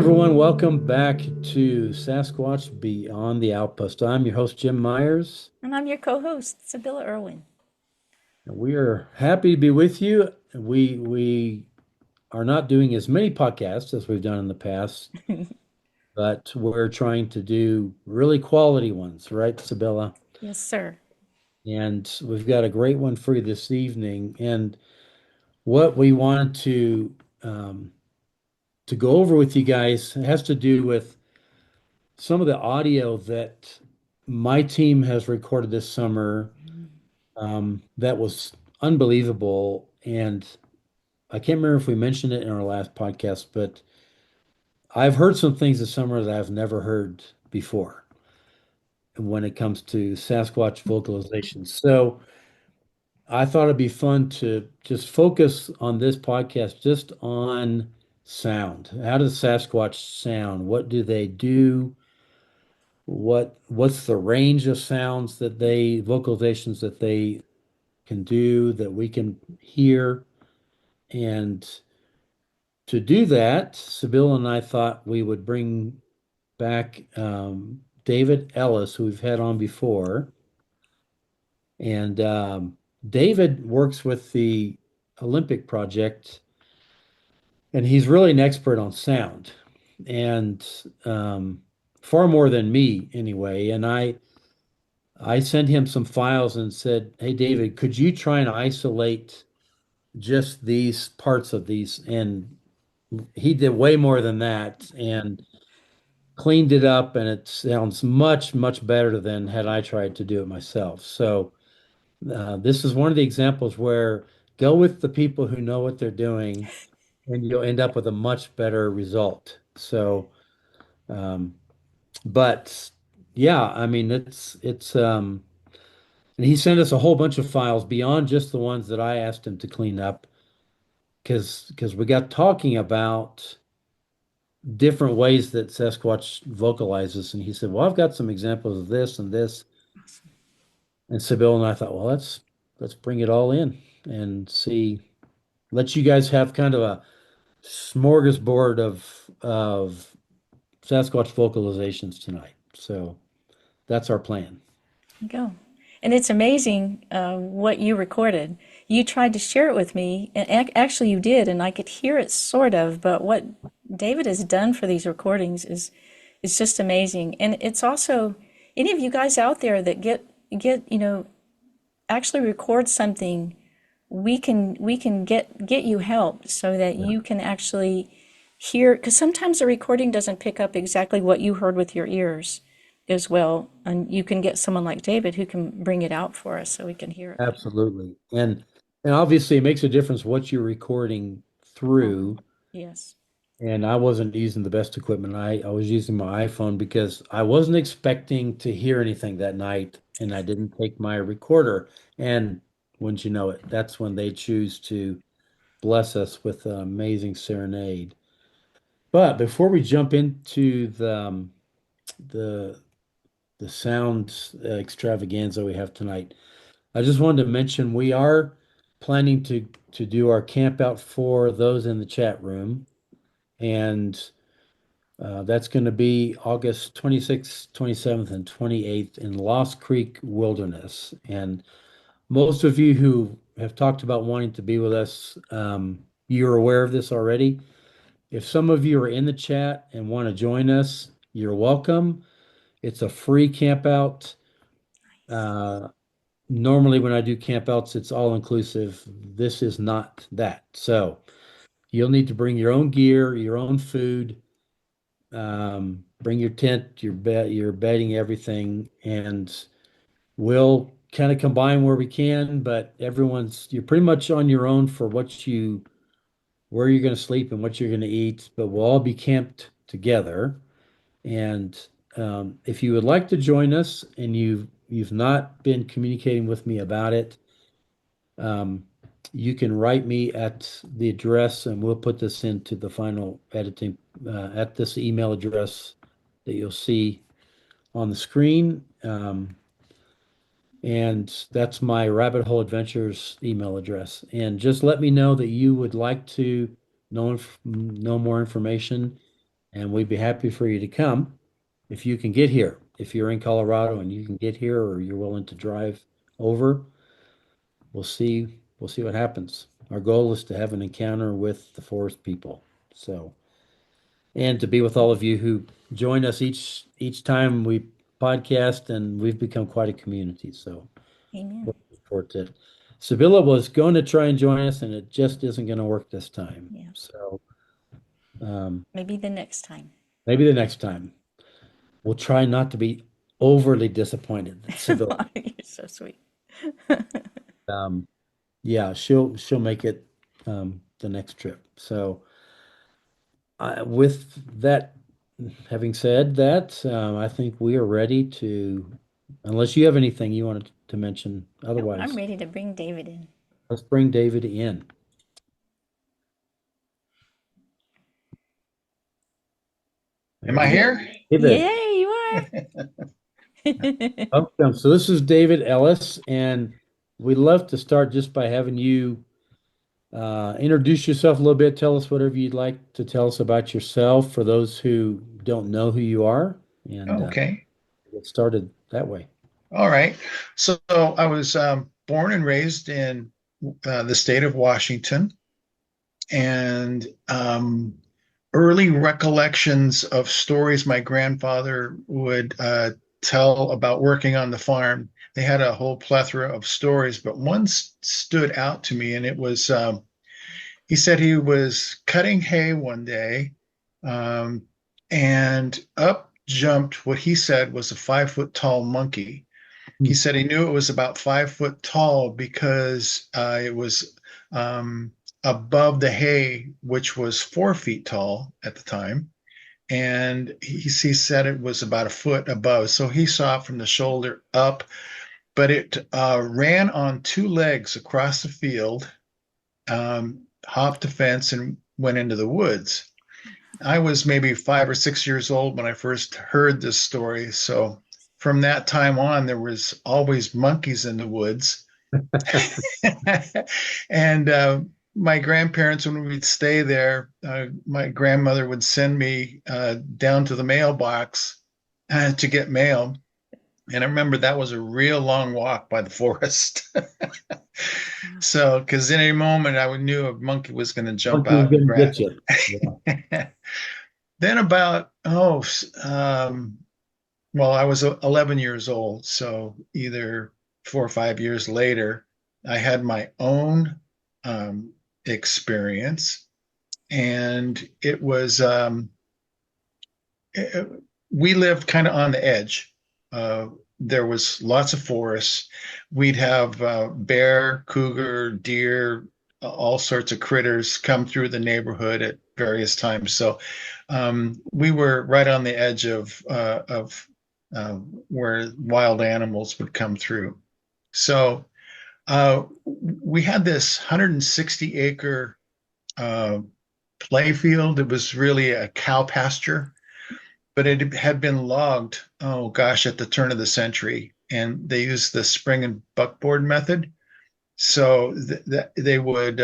everyone. Welcome back to Sasquatch Beyond the Outpost. I'm your host, Jim Myers. And I'm your co-host, Sibylla Irwin. And we are happy to be with you. We are not doing as many podcasts as we've done in the past, but we're trying to do really quality ones, right, Sibylla? Yes, sir. And we've got a great one for you this evening. And what we wanted um, to go over with you guys has to do with some of the audio that my team has recorded this summer that was unbelievable. And I can't remember if we mentioned it in our last podcast, but I've heard some things this summer that I've never heard before when it comes to Sasquatch vocalizations. So I thought it'd be fun to just focus on this podcast just on sound. How does Sasquatch sound? What do they do? What's the range of sounds that they vocalizations that they can do that we can hear? And to do that, Sibyl and I thought we would bring back David Ellis, who we've had on before. And David works with the Olympic Project, and he's really an expert on sound, and far more than me anyway. And I sent him some files and said, "Hey, David, could you try and isolate just these parts of these?" And he did way more than that and cleaned it up, and it sounds much, much better than had I tried to do it myself. So this is one of the examples where go with the people who know what they're doing, and you'll end up with a much better result. So, um, but yeah, I mean, and he sent us a whole bunch of files beyond just the ones that I asked him to clean up, because we got talking about different ways that Sasquatch vocalizes, and he said, "Well, I've got some examples of this and this." And Sybil and I thought, "Well, let's bring it all in and see, let you guys have kind of a smorgasbord of Sasquatch vocalizations tonight." So that's our plan. Go. And it's amazing what you recorded. You tried to share it with me, and actually you did, and I could hear it sort of. But what David has done for these recordings is just amazing. And it's also any of you guys out there that get actually record something. We can get you help so that Yeah, you can actually hear, because sometimes the recording doesn't pick up exactly what you heard with your ears as well, and you can get someone like David who can bring it out for us so we can hear it better. absolutely. And obviously it makes a difference what you're recording through. Yes. And I wasn't using the best equipment. I was using my iPhone because I wasn't expecting to hear anything that night, and I didn't take my recorder. And wouldn't you know it, that's when they choose to bless us with an amazing serenade. But before we jump into the the sound extravaganza we have tonight, I just wanted to mention we are planning to do our camp out for those in the chat room, and that's going to be August 26th, 27th, and 28th in Lost Creek Wilderness. And most of you who have talked about wanting to be with us, you're aware of this already. If some of you are in the chat and want to join us, you're welcome. It's a free camp out. Uh, Normally, when I do camp outs, it's all inclusive. This is not that. So you'll need to bring your own gear, your own food, bring your tent, your bedding, everything, and we'll kind of combine where we can. But you're pretty much on your own for where you're going to sleep and what you're going to eat. But we'll all be camped together. And if you would like to join us and you've not been communicating with me about it, um, you can write me at the address, and we'll put this into the final editing at this email address that you'll see on the screen. And that's my Rabbit Hole Adventures email address. And just let me know that you would like to know more information, and we'd be happy for you to come if you can get here. If you're in Colorado and you can get here or you're willing to drive over, we'll see what happens. Our goal is to have an encounter with the forest people. So, and to be with all of you who join us each time we podcast, and we've become quite a community. So Amen. looking forward to it. Sibylla was going to try and join us, and it just isn't going to work this time. Yeah. So um, Maybe the next time. maybe the next time we'll try not to be overly disappointed that Sibylla. You're so sweet. Um, yeah, she'll make it the next trip. So with that, having said that, I think we are ready to, unless you have anything you wanted to mention, Nope, I'm otherwise, ready to bring David in. let's bring David in. Am There I we go. here? David, Yay, you are. welcome. So this is David Ellis, and we'd love to start just by having you introduce yourself a little bit. Tell us whatever you'd like to tell us about yourself for those who don't know who you are, and Okay. get started that way. All right. So I was born and raised in the state of Washington, and early recollections of stories my grandfather would tell about working on the farm. They had a whole plethora of stories, but one stood out to me, and it was he said he was cutting hay one day, um, and up jumped what he said was a 5 foot tall monkey. He Hmm. said he knew it was about 5 foot tall because it was above the hay, which was 4 feet tall at the time. And he said it was about a foot above. So he saw it from the shoulder up, but it ran on two legs across the field, hopped the fence, and went into the woods. I was maybe 5 or 6 years old when I first heard this story. So from that time on, there was always monkeys in the woods. And my grandparents, when we'd stay there, my grandmother would send me down to the mailbox to get mail. And I remember that was a real long walk by the forest. So, because in any moment I knew a monkey was going to jump Monkey was out and going to grab get you. Yeah. me. Then about, well, I was 11 years old. So either 4 or 5 years later, I had my own um, experience. And it was, it- we lived kind of on the edge. Uh, there was lots of forests. We'd have bear, cougar, deer, all sorts of critters come through the neighborhood at various times. So we were right on the edge of where wild animals would come through. So we had this 160 acre uh, play field. It was really a cow pasture, but it had been logged, oh gosh, at the turn of the century. And they used the spring and buckboard method. So they would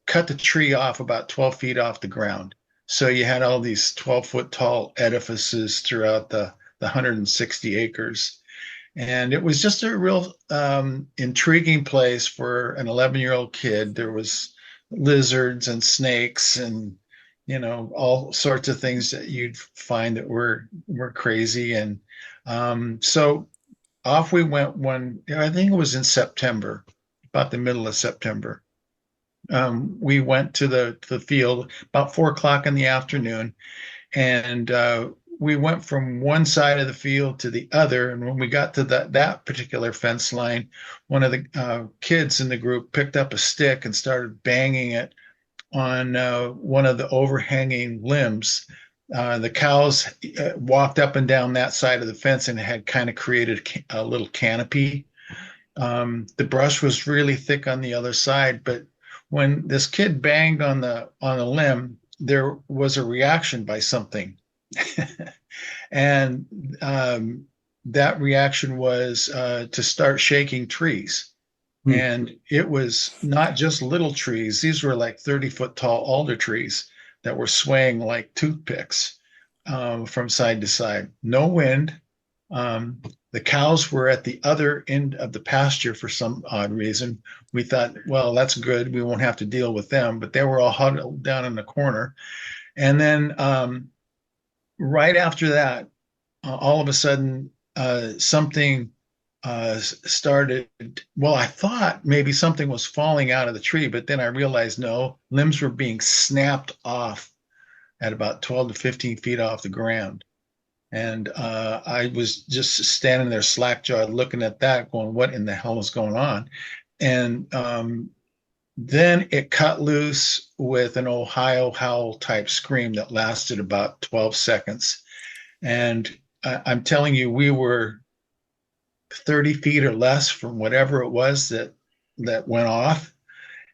cut the tree off about 12 feet off the ground. So you had all these 12-foot tall edifices throughout the 160 acres. And it was just a real intriguing place for an 11-year-old kid. There was lizards and snakes and all sorts of things that you'd find that were crazy. And so off we went I think it was in September, about the middle of September. We went to the field about 4 o'clock in the afternoon, and we went from one side of the field to the other. And when we got to that particular fence line, one of the kids in the group picked up a stick and started banging it on one of the overhanging limbs. The cows walked up and down that side of the fence, and it had kind of created a little canopy. The brush was really thick on the other side, but when this kid banged on a limb, there was a reaction by something. And that reaction was to start shaking trees. Hmm. And it was not just little trees. These were like 30-foot tall alder trees that were swaying like toothpicks. from side to side. No wind. The cows were at the other end of the pasture for some odd reason. We thought, well, that's good. We won't have to deal with them, but they were all huddled down in the corner. And then right after that, all of a sudden, something started. Well, I thought maybe something was falling out of the tree, but then I realized no, limbs were being snapped off at about 12 to 15 feet off the ground. And I was just standing there slack-jawed looking at that, going, what in the hell is going on? And then it cut loose with an Ohio howl type scream that lasted about 12 seconds. And I'm telling you, we were 30 feet or less from whatever it was that went off.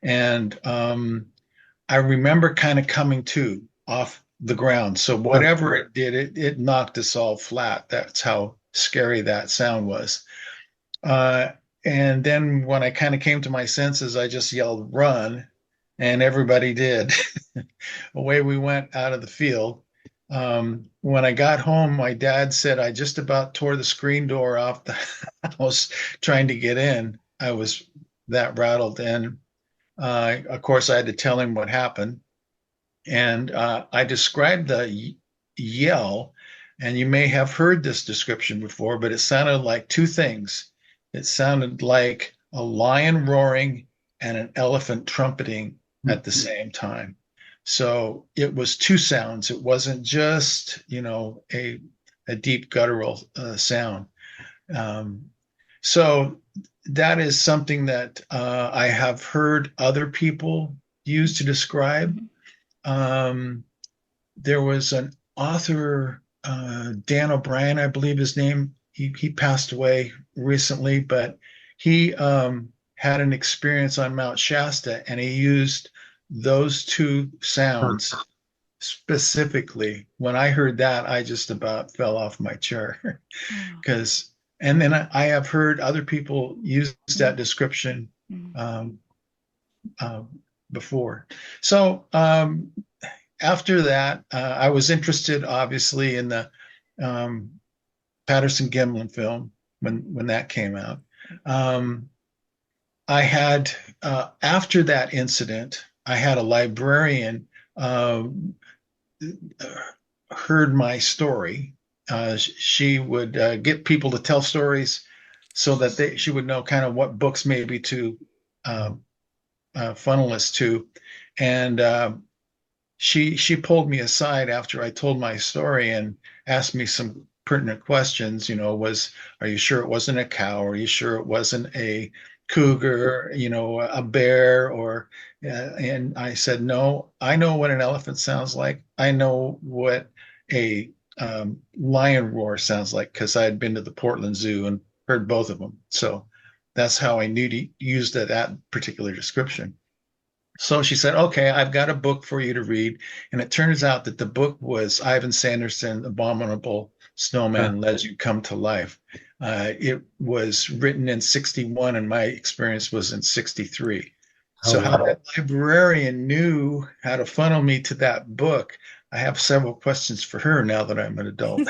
And I remember kind of coming to off the ground. So whatever it did, it knocked us all flat. That's how scary that sound was. And then when I kind of came to my senses, I just yelled, run, and everybody did. Away we went out of the field. When I got home, my dad said I just about tore the screen door off the house trying to get in. I was that rattled. And of course, I had to tell him what happened. And I described the yell, and you may have heard this description before, but it sounded like two things. It sounded like a lion roaring and an elephant trumpeting at the same time. So it was two sounds. It wasn't just, a deep guttural sound. So that is something that I have heard other people use to describe. There was an author, Dan O'Brien, I believe his name. He passed away recently, but he had an experience on Mount Shasta, and he used those two sounds specifically. When I heard that, I just about fell off my chair because, and then I have heard other people use that description before. So after that, I was interested, obviously, in the Patterson Gimlin film when that came out. I had after that incident, I had a librarian heard my story. She would get people to tell stories so that she would know kind of what books maybe to funnel us to. And she pulled me aside after I told my story and asked me some pertinent questions. Are you sure it wasn't a cow? Are you sure it wasn't a cougar, a bear, or and I said, no, I know what an elephant sounds like. I know what a lion roar sounds like because I had been to the Portland Zoo and heard both of them. So that's how I knew to use that particular description. So she said, okay, I've got a book for you to read. And it turns out that the book was Ivan Sanderson, Abominable Snowman Legend Come to Life. It was written in 61, and my experience was in 63. So how that librarian knew how to funnel me to that book, I have several questions for her now that I'm an adult.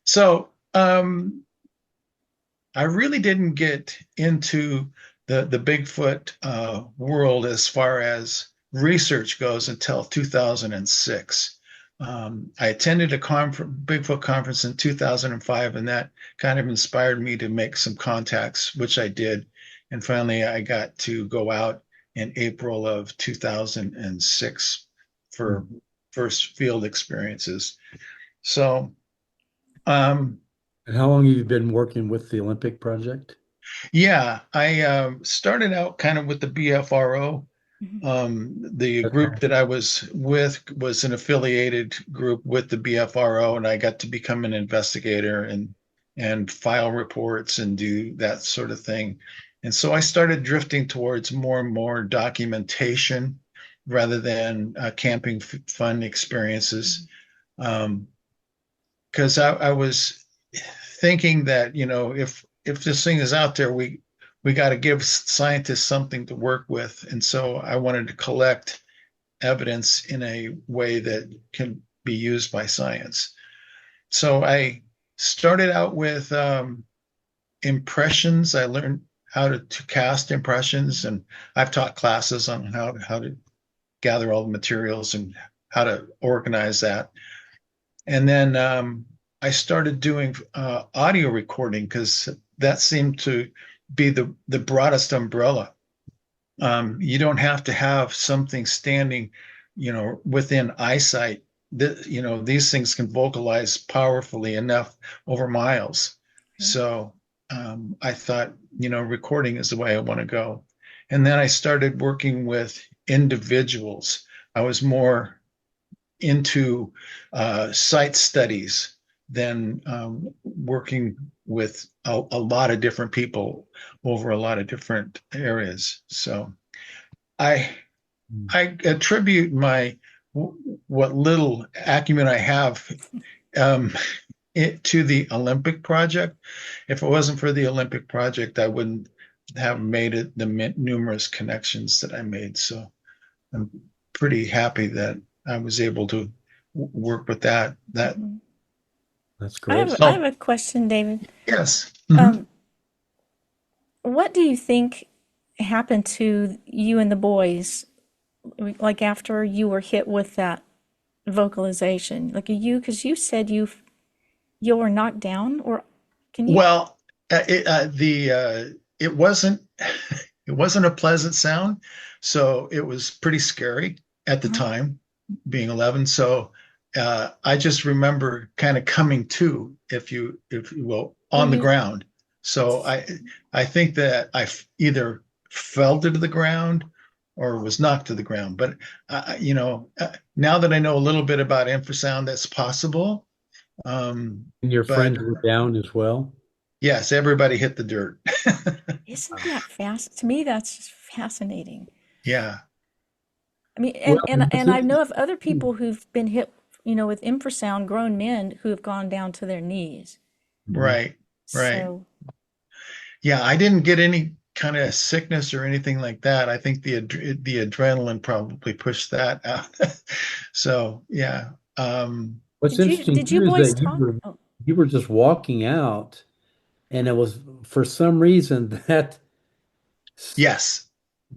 So I really didn't get into the Bigfoot world as far as research goes until 2006. I attended a Bigfoot conference in 2005, and that kind of inspired me to make some contacts, which I did. And finally, I got to go out in April of 2006 for first field experiences. So, and how long have you been working with the Olympic project? Yeah, I started out kind of with the BFRO. The group that I was with was an affiliated group with the BFRO, and I got to become an investigator and file reports and do that sort of thing. And so I started drifting towards more and more documentation rather than camping fun experiences. Because I was thinking that, if this thing is out there, we got to give scientists something to work with. And so I wanted to collect evidence in a way that can be used by science. So I started out with impressions. I learned how to cast impressions, and I've taught classes on how to gather all the materials and how to organize that. And then I started doing audio recording because that seemed to be the broadest umbrella. You don't have to have something standing, within eyesight. These things can vocalize powerfully enough over miles. Okay. So I thought, recording is the way I want to go. And then I started working with individuals. I was more into site studies than working with a lot of different people over a lot of different areas. So I I attribute what little acumen I have um, to the Olympic project. If it wasn't for the Olympic project, I wouldn't have made it the numerous connections that I made. So I'm pretty happy that I was able to work with that. Mhm. That's I great. have I have So a question, David. yes. Mhm. Um, what do you think happened to you and the boys, like after you were hit with that vocalization? Like because you said you were knocked down, or can you? Well, it wasn't it wasn't a pleasant sound, so it was pretty scary at the Uh-huh. time, being 11. So I just remember kind of coming to, if you will, Were on the you? ground. So I think that either fell to the ground or was knocked to the ground. But now that I know a little bit about infrasound, that's possible. And your But friends were down as well? yes, everybody hit the dirt. Isn't that fast? To me, that's just fascinating. Yeah. I mean, Well, and I know of other people who've been hit, with infrasound, grown men who have gone down to their knees. Mhm. Right. Right. So, Yeah, I didn't get any kind of sickness or anything like that. I think the adrenaline probably pushed that out. So, yeah. What's did you interesting did you too is boys that talk? Oh, you were just walking out, and it was for some reason that s- Yes.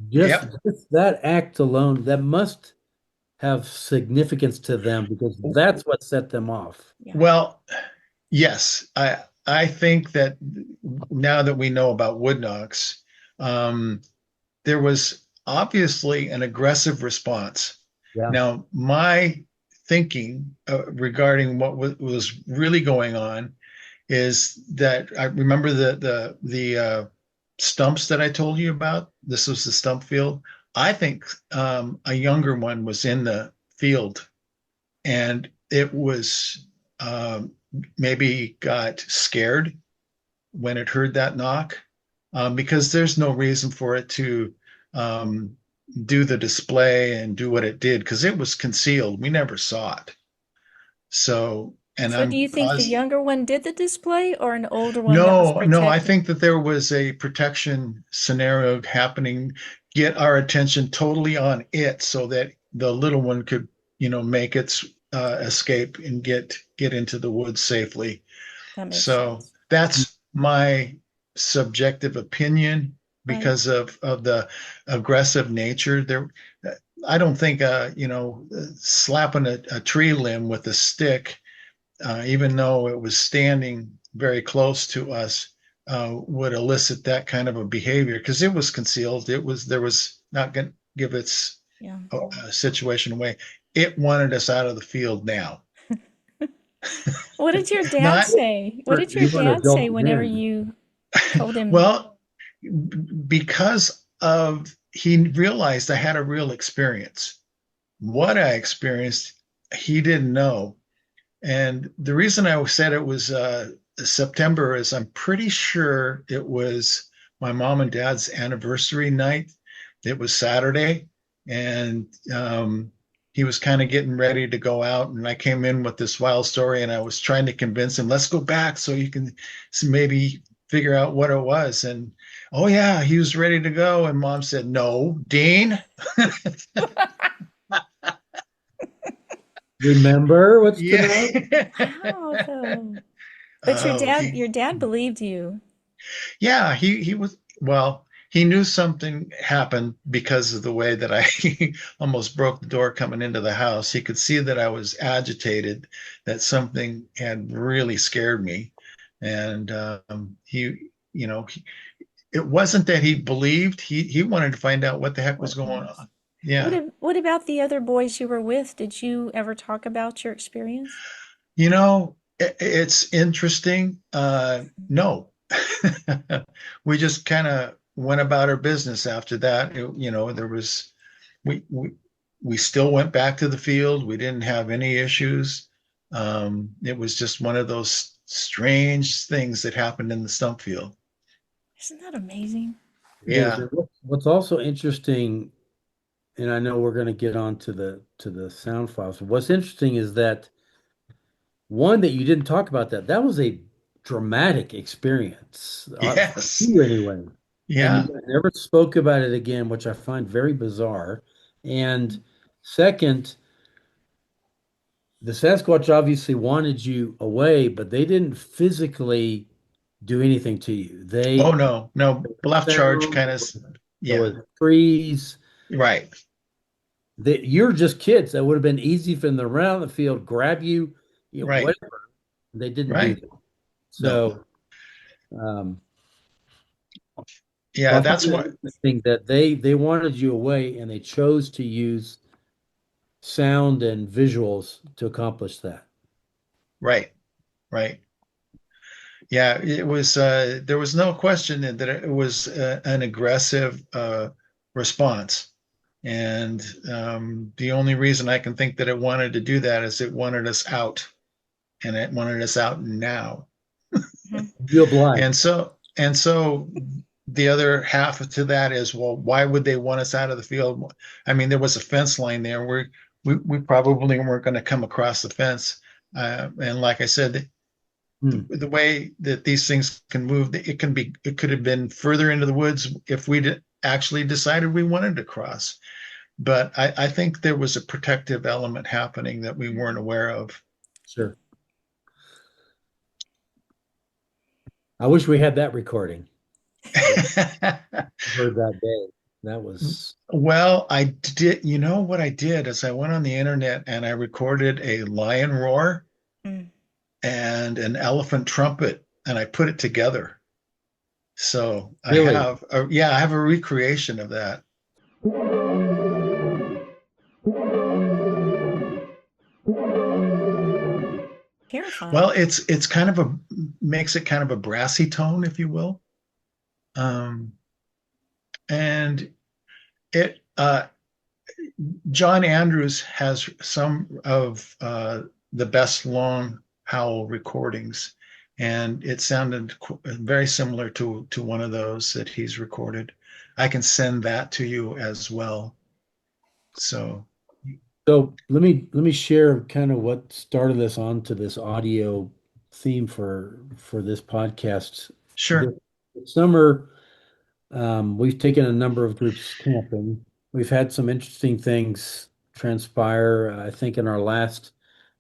Yep. just that act alone that must have significance to them because that's what set them off. yeah. Well, yes. I think that now that we know about wood knocks, um, there was obviously an aggressive response. Yeah. Now, my thinking regarding what was really going on is that I remember the stumps that I told you about. This was the stump field. I think a younger one was in the field, and it was maybe got scared when it heard that knock, because there's no reason for it to um, do the display and do what it did because it was concealed. We never saw it. So, and So, do I'm you think the younger one did the display, or an older one that was no, I protecting? think that there was a protection scenario happening, get our attention totally on it so that the little one could, make its escape and get into the woods safely. That makes So sense, that's my subjective opinion right? because of the aggressive nature. I don't think slapping a tree limb with a stick, even though it was standing very close to us, would elicit that kind of a behavior because it was concealed. There was not going to give its Yeah. situation away. It wanted us out of the field now. What did your dad Not say? What did your You were an dad say adult whenever then. you told him? well, because of he realized I had a real experience. What I experienced, he didn't know. And the reason I said it was September is I'm pretty sure it was my mom and dad's anniversary night. It was Saturday, and he was kind of getting ready to go out. And I came in with this wild story, and I was trying to convince him, let's go back so you can maybe figure out what it was. And oh, yeah, he was ready to go. And mom said, no, Dean. Remember what's to Yeah. know? How though? But Oh, your dad believed you. yeah, he was, well, he knew something happened because of the way that I almost broke the door coming into the house. He could see that I was agitated, that something had really scared me. And you know, it wasn't that he believed, he wanted to find out what the heck was What going was? on. Yeah. What about the other boys you were with? Did you ever talk about your experience? It's interesting. No, we just kind of went about our business after that. There was we, we we still went back to the field. We didn't have any issues. It was just one of those strange things that happened in the stump field. Isn't that amazing? It is. Yeah. And what's also interesting, and I know we're going to get on to the sound files. What's interesting is that one that you didn't talk about that was a dramatic experience for Yes. you anyway, and you Yeah. guys never spoke about it again, which I find very bizarre. And second, the Sasquatch obviously wanted you away, but they didn't physically do anything to you. Oh They no, no. Bluff charge sound, kind of. there Yeah. was trees. Right. That you're just kids. That would have been easy for them to run out of the field, grab you, Right. whatever. They didn't do Right. that. No. So, um, so Yeah. I find That's it what. interesting that they wanted you away and they chose to use sound and visuals to accomplish that. Right. Right. Yeah, it was there was no question that it was an aggressive response. And the only reason I can think that it wanted to do that is it wanted us out, and it wanted us out now. Mhm. You oblige. And so the other half to that is, well, why would they want us out of the field? I mean, there was a fence line there. We probably weren't going to come across the fence. And like I said, Hmm, the way that these things can move, it could have been further into the woods if we'd actually decided we wanted to cross. But I think there was a protective element happening that we weren't aware of. sure. I wish we had that recording. That I heard that day. That was Well, I did. You know what I did is I went on the internet and I recorded a lion roar Mm. and an elephant trumpet, and I put it together. So really. I have a recreation of that. Well, Terrifying. it's kind of a makes it kind of a brassy tone, if you will. Um, and it John Andrews has some of the best long howl recordings, and it sounded very similar to one of those that he's recorded. I can send that to you as well. So So let me share kind of what started us onto this audio theme for this podcast. This sure. summer, we've taken a number of groups camping. We've had some interesting things transpire. I think in our last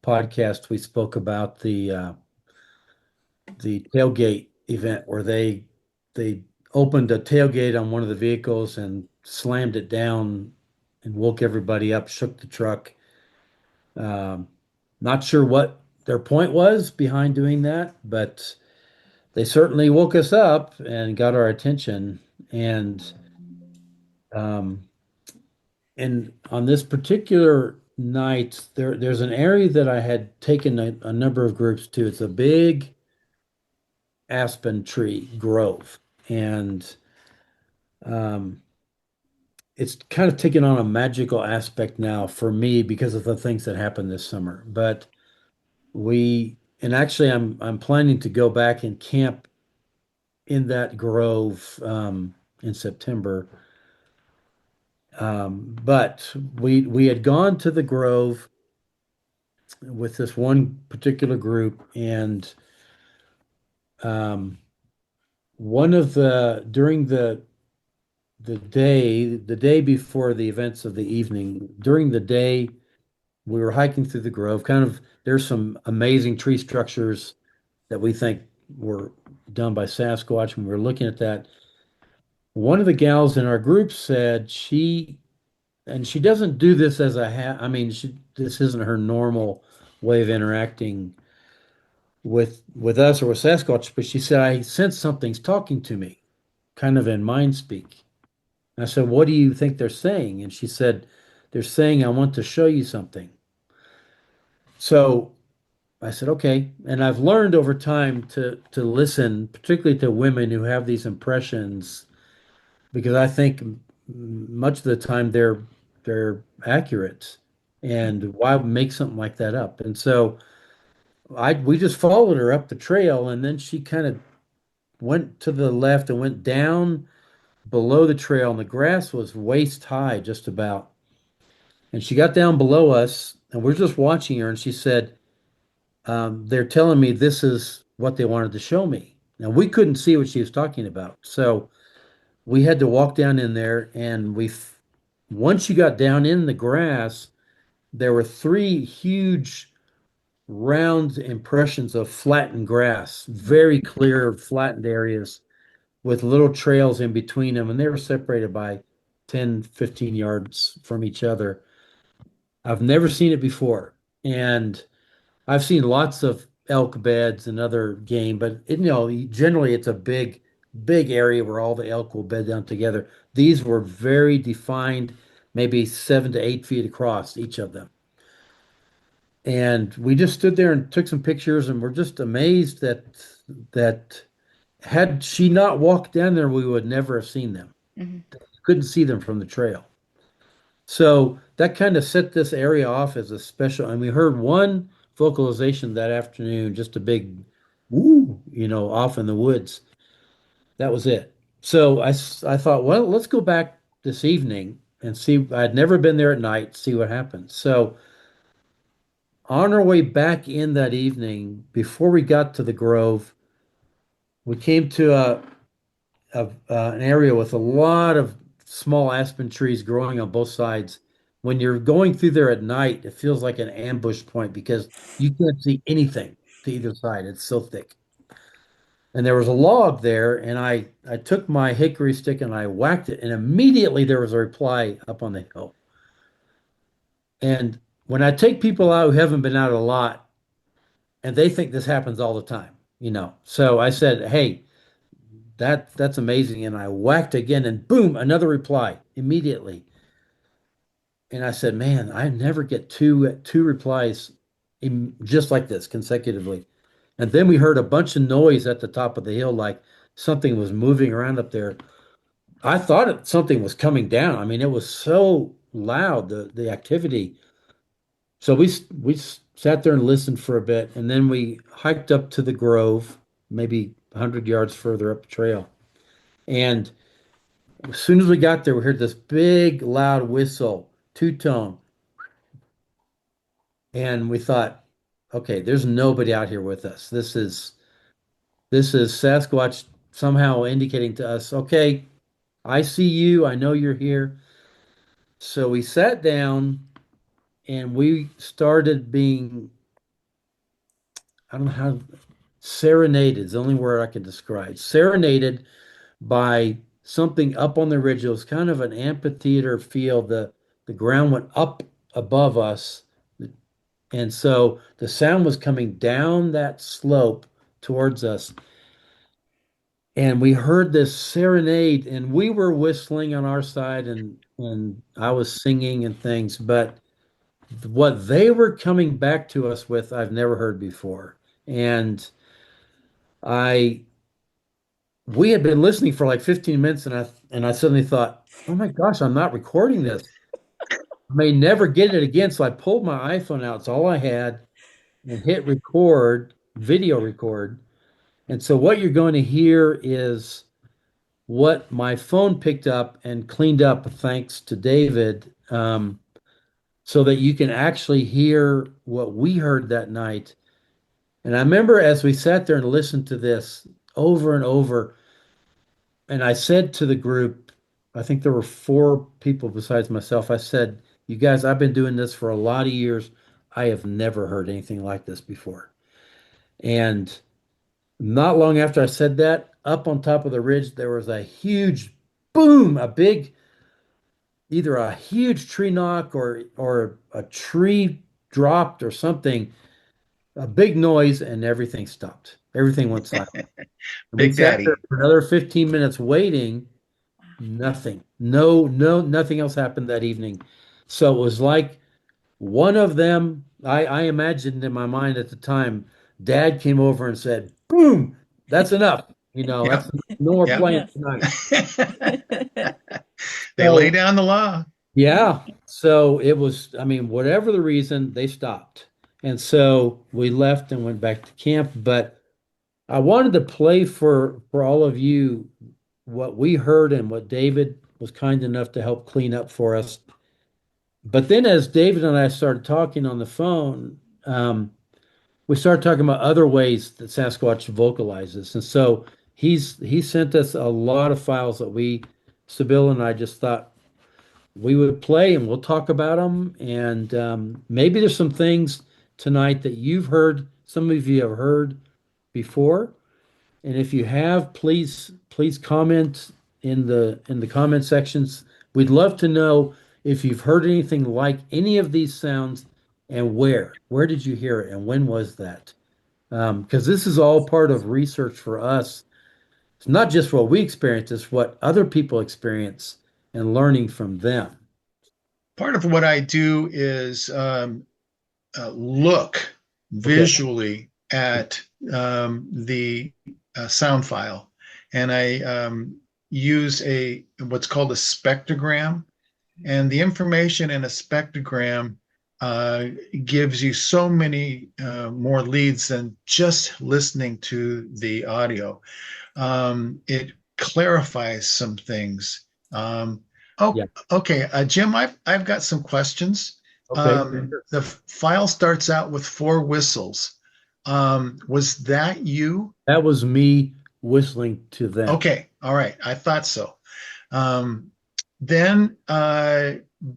podcast we spoke about the tailgate event where they opened a tailgate on one of the vehicles and slammed it down and woke everybody up, shook the truck. Um, Not sure what their point was behind doing that, but they certainly woke us up and got our attention. Um, and on this particular night, there's an area that I had taken a number of groups to. It's a big aspen tree grove, and um, it's kind of taken on a magical aspect now for me because of the things that happened this summer. But and actually I'm planning to go back and camp in that grove in September. But we had gone to the grove with this one particular group, and um, one of the during the day before the events of the evening, during the day, we were hiking through the grove. Kind of, there's some amazing tree structures that we think were done by Sasquatch. When we were looking at that, one of the gals in our group said and she doesn't do this as I mean, this isn't her normal way of interacting with us or with Sasquatch, but she said, I sense something's talking to me, kind of in mind speak. And I said, what do you think they're saying? And she said, they're saying, I want to show you something. So I said, okay. And I've learned over time to listen, particularly to women who have these impressions, because I think much of the time they're accurate. And why make something like that up? And so I we just followed her up the trail, and then she kind of went to the left and went down below the trail, and the grass was waist high, just about. And she got down below us, and we're just watching her, and she said, they're telling me this is what they wanted to show me. Now, we couldn't see what she was talking about. So we had to walk down in there, and once you got down in the grass, there were three huge round impressions of flattened grass, very clear, flattened areas with little trails in between them, and they were separated by 10, 15 yards from each other. I've never seen it before. And I've seen lots of elk beds and other game, but generally it's a big area where all the elk will bed down together. These were very defined, maybe 7 to 8 feet across, each of them. And we just stood there and took some pictures, and we're just amazed that had she not walked down there, we would never have seen them. Mhm. Couldn't see them from the trail. So that kind of set this area off as a special, and we heard one vocalization that afternoon, just a big woo, off in the woods. That was it. So I thought, well, let's go back this evening and see. I'd never been there at night, see what happens. So on our way back in that evening, before we got to the grove, we came to an area with a lot of small aspen trees growing on both sides. When you're going through there at night, it feels like an ambush point because you can't see anything to either side. It's so thick. And there was a log there, and I took my hickory stick and I whacked it, and immediately there was a reply up on the hill. And when I take people out who haven't been out a lot, and they think this happens all the time. So I said, "Hey, that's amazing." And I whacked again, and boom, another reply immediately. And I said, "Man, I never get two replies just like this consecutively." And then we heard a bunch of noise at the top of the hill, like something was moving around up there. I thought something was coming down. I mean, it was so loud, the activity. So we sat there and listened for a bit, and then we hiked up to the grove, maybe 100 yards further up the trail. And as soon as we got there, we heard this big, loud whistle, two-tone, and we thought, okay, there's nobody out here with us. This is Sasquatch somehow indicating to us, okay, I see you, I know you're here. So we sat down and we started being, I don't know how, serenaded is the only word I can describe. Serenaded by something up on the ridge. It was kind of an amphitheater feel. The ground went up above us. And so the sound was coming down that slope towards us. And we heard this serenade, and we were whistling on our side, and I was singing and things, but what they were coming back to us with, I've never heard before. And I we had been listening for like 15 minutes, and I suddenly thought, oh my gosh, I'm not recording this. I may never get it again. So I pulled my iPhone out. It's all I had, and hit record, video record. And so what you're going to hear is what my phone picked up and cleaned up thanks to David, so that you can actually hear what we heard that night. And I remember as we sat there and listened to this over and over, and I said to the group, I think there were four people besides myself, I said, You guys, I've been doing this for a lot of years. I have never heard anything like this before. And not long after I said that, up on top of the ridge, there was a huge boom, either a huge tree knock or a tree dropped or something, a big noise, and everything stopped. Everything went silent. And we Big sat there Daddy. for another 15 minutes waiting. Nothing. No, no, nothing else happened that evening. So it was like one of them, I imagined in my mind at the time, Dad came over and said, "Boom, that's enough. Yep. That's no more Yep. playing Yeah. tonight." They lay So down the law. yeah, so it was, I mean, whatever the reason, they stopped. And so we left and went back to camp. But I wanted to play for all of you what we heard and what David was kind enough to help clean up for us. But then as David and I started talking on the phone, we started talking about other ways that Sasquatch vocalizes. And so he sent us a lot of files that Sibyl and I just thought we would play and we'll talk about them. And maybe there's some things tonight that you've heard, some of you have heard before. And if you have, please comment in the comment sections. We'd love to know if you've heard anything like any of these sounds and where. Where did you hear it and when was that? Because this is all part of research for us. It's not just what we experience, it's what other people experience and learning from them. Part of what I do is look Okay. visually at the sound file, and I use a what's called a spectrogram. And the information in a spectrogram uh, gives you so many more leads than just listening to the audio. It clarifies some things. Oh, Yeah. okay, Jim, I've got some questions. Okay. The file starts out with four whistles. Was that you? That was me whistling to them. Okay, all right, I thought so. Um, then,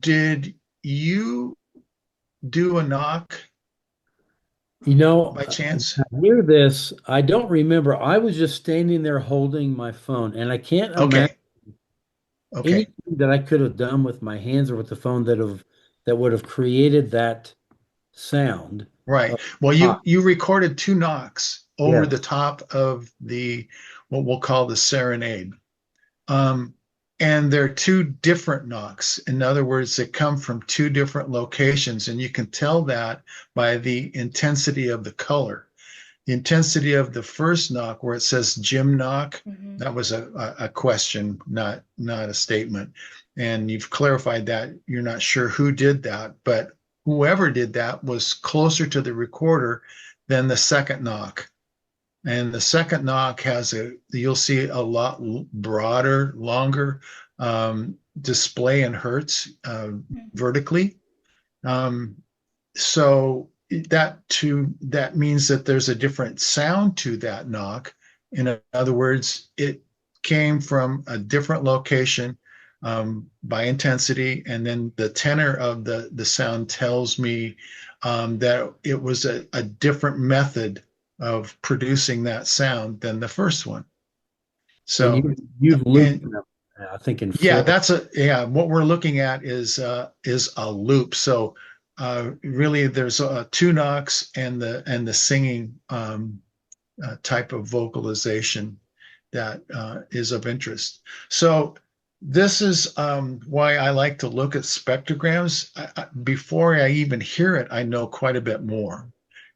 did you do a knock by chance? I hear this. I don't remember. I was just standing there holding my phone, and I can't imagine Okay, okay, anything that I could have done with my hands or with the phone that would have created that sound right. of Well, pop. you recorded two knocks over the Yes. top of the what we'll call the serenade. Um, and they're two different knocks. In other words, they come from two different locations, and you can tell that by the intensity of the color. The intensity of the first knock, where it says Jim knock, Hmm. that was a question, not a statement. And you've clarified that you're not sure who did that, but whoever did that was closer to the recorder than the second knock. And the second knock you'll see a lot broader, longer display in hertz vertically. Um, so that means that there's a different sound to that knock. In other words, it came from a different location by intensity, and then the tenor of the sound tells me that it was a different method of producing that sound than the first one. And So, you've looped and them, I think in yeah, four. what we're looking at is a loop. So really, there's two knocks and the singing type of vocalization that is of interest. So this is why I like to look at spectrograms. Before I even hear it, I know quite a bit more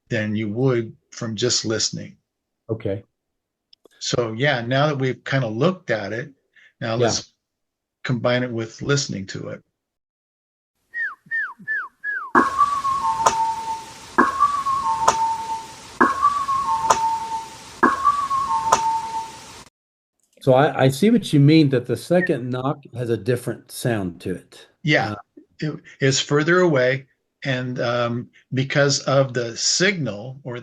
than you would from just listening. Okay. So yeah, now that we've kind of looked at it, now Yeah. let's combine it with listening to it. So I see what you mean that the second knock has a different sound to it. Yeah, it is further away, and because of the signal or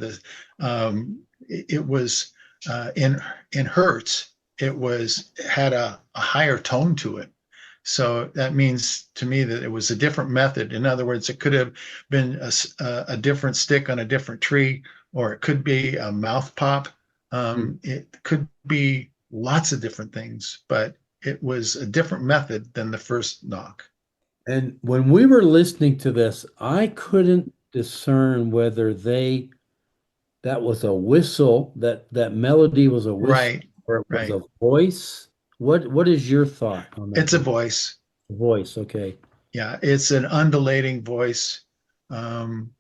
it was in hertz. It had a higher tone to it. So that means to me that it was a different method. In other words, it could have been a different stick on a different tree, or it could be a mouth pop. It could be lots of different things, but it was a different method than the first knock. And when we were listening to this, I couldn't discern whether that was a whistle, that melody was a whistle, Right, or it was right. a voice. What is your thought on that It's a one? voice. Voice, okay. Yeah, it's an undulating voice. Um,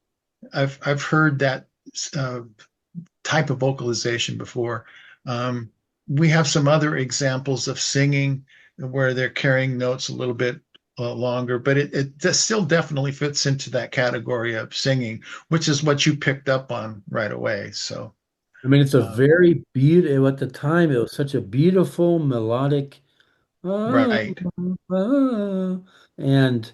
I've heard that uh, type of vocalization before. Um, we have some other examples of singing where they're carrying notes a little bit longer, but it still definitely fits into that category of singing, which is what you picked up on right away. So, I mean, it's a um, very beautiful, at the time, it was such a beautiful melodic, ah, right, ah, and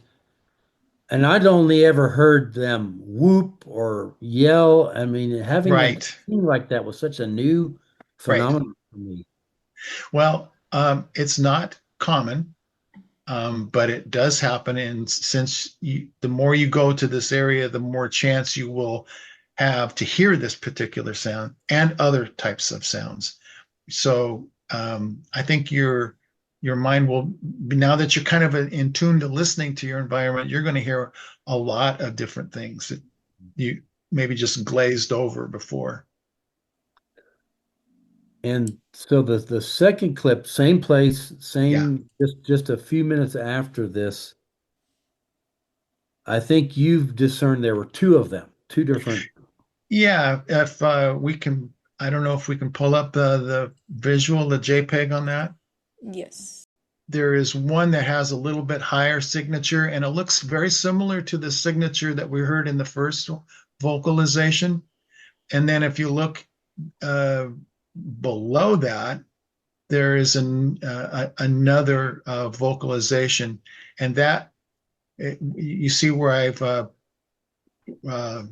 and I'd only ever heard them whoop or yell. I mean, having them right, sing like that was such a new right. phenomenon for me. Well, it's not common. But it does happen. And since the more you go to this area, the more chance you will have to hear this particular sound and other types of sounds. So I think your mind will be, now that you're kind of in tune to listening to your environment, you're going to hear a lot of different things that you maybe just glazed over before. And so the second clip, same place, Yeah. same just a few minutes after this, I think you've discerned there were two of them, two different. Yeah. If we can, I don't know if we can pull up the visual, the JPEG on that. Yes. There is one that has a little bit higher signature, and it looks very similar to the signature that we heard in the first vocalization. And then if you look uh, below that, there is another vocalization, and that you see where I've uh,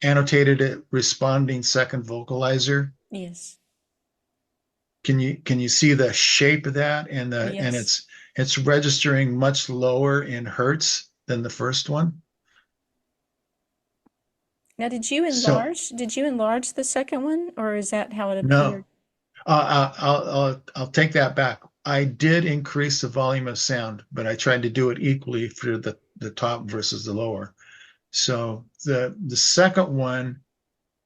annotated it responding second vocalizer. Yes. Can you see the shape of that, and Yes. it's registering much lower in hertz than the first one. Now, did you So enlarge? Did you enlarge the second one, or is that how it no, appeared? I'll take that back. I did increase the volume of sound, but I tried to do it equally for the top versus the lower. So the second one,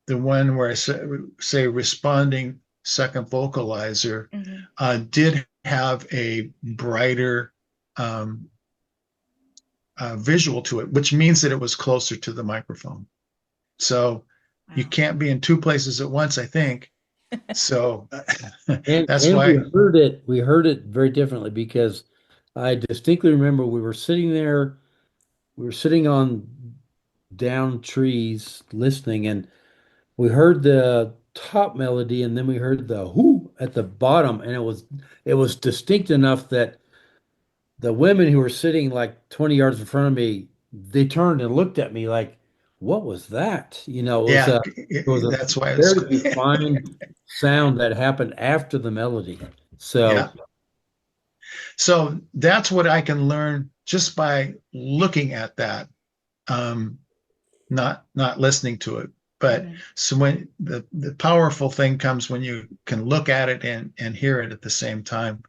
the one where I say responding second vocalizer, Hmm. did have a brighter um, visual to it, which means that it was closer to the microphone. So you Wow. can't be in two places at once, I think. So that's And why, we heard it very differently because I distinctly remember we were sitting there, we were sitting on down trees listening, and we heard the top melody, and then we heard the whoo at the bottom, and it was distinct enough that the women who were sitting like 20 yards in front of me, they turned and looked at me like, what was that? yeah, It was a that's why it's, very refined sound that happened after the melody. yeah. So, So that's what I can learn just by looking at that, um, not listening to it. But Hmm. so when the powerful thing comes when you can look at it and hear it at the same time.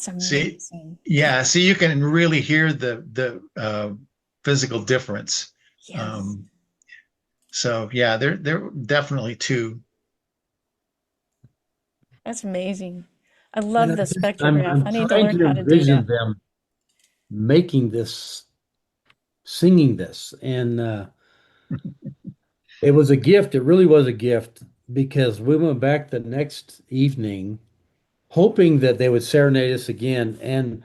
That's See, amazing. yeah, see, you can really hear the physical difference. Yes. Um, so yeah, there definitely two. That's amazing. I and love the I'm spectrograph. I'm I need to trying learn to how to do envision that. them making this, singing this, and it was a gift. It really was a gift because we went back the next evening hoping that they would serenade us again. And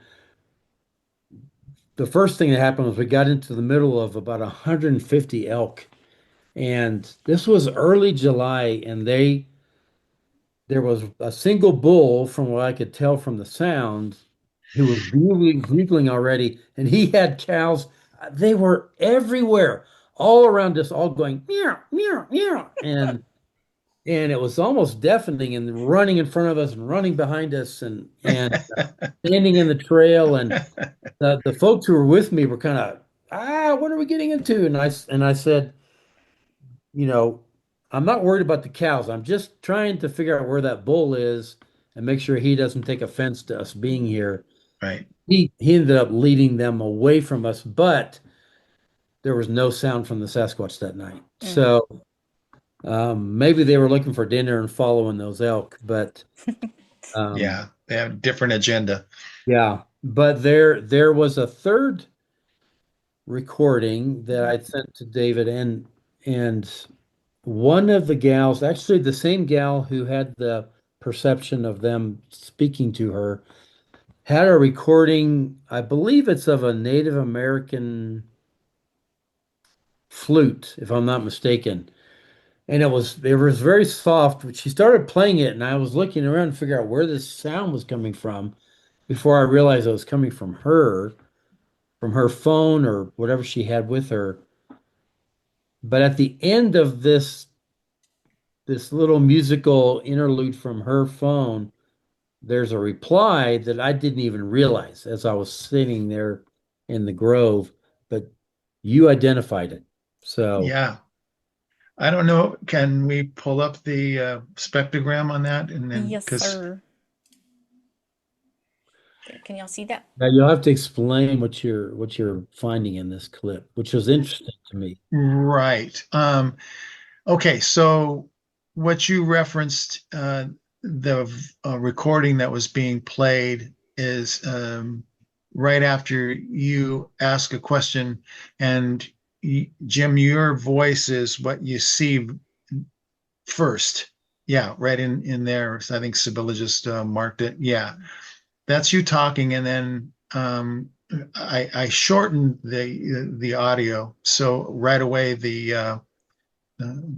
the first thing that happened was we got into the middle of about 150 elk. And this was early July, and there was a single bull from what I could tell from the sound. who was bugling already, and he had cows. They were everywhere, all around us, all going meow, meow, meow, and it was almost deafening, and running in front of us and running behind us, and standing in the trail, and the folks who were with me were kind of, what are we getting into? And I said, you know, I'm not worried about the cows. I'm just trying to figure out where that bull is and make sure he doesn't take offense to us being here. Right. He ended up leading them away from us, but there was no sound from the Sasquatch that night. Mm. So maybe they were looking for dinner and following those elk, but um, Yeah, they have a different agenda. yeah. But there was a third recording that I sent to David, and one of the gals, actually the same gal who had the perception of them speaking to her, had a recording. I believe it's of a Native American flute, if I'm not mistaken. And it was very soft. She started playing it, and I was looking around to figure out where this sound was coming from before I realized it was coming from her phone or whatever she had with her. But at the end of this little musical interlude from her phone, there's a reply that I didn't even realize as I was sitting there in the grove, but you identified it. So Yeah. I don't know. Can we pull up the spectrogram on that? And then, Yes, because sir. There, can y'all see that? now you'll have to explain what you're finding in this clip, which was interesting to me. right. Okay, so what you referenced, the recording that was being played is right after you ask a question, and Jim, your voice is what you see first. Yeah, right in there. I think Sibylla just marked it. Yeah, that's you talking, and then I shortened the audio, so right away the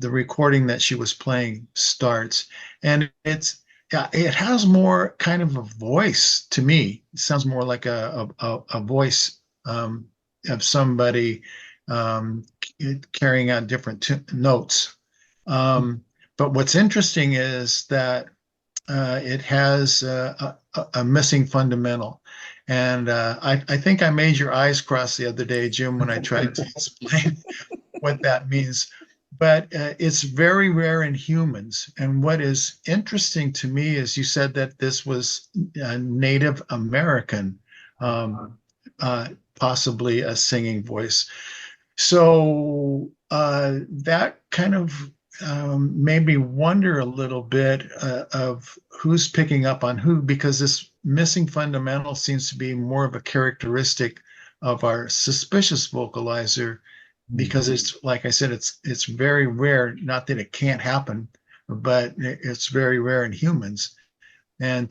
recording that she was playing starts, and it has more kind of a voice to me. It sounds more like a voice of somebody um, carrying out different notes. Um, but what's interesting is that it has a missing fundamental. And I think I made your eyes cross the other day, Jim, when I tried to explain what that means. But it's very rare in humans. And what is interesting to me is you said that this was a Native American, um, possibly a singing voice. So that kind of made me wonder a little bit of who's picking up on who, because this missing fundamental seems to be more of a characteristic of our suspicious vocalizer, because it's like I said, it's very rare. Not that it can't happen, but it's very rare in humans. And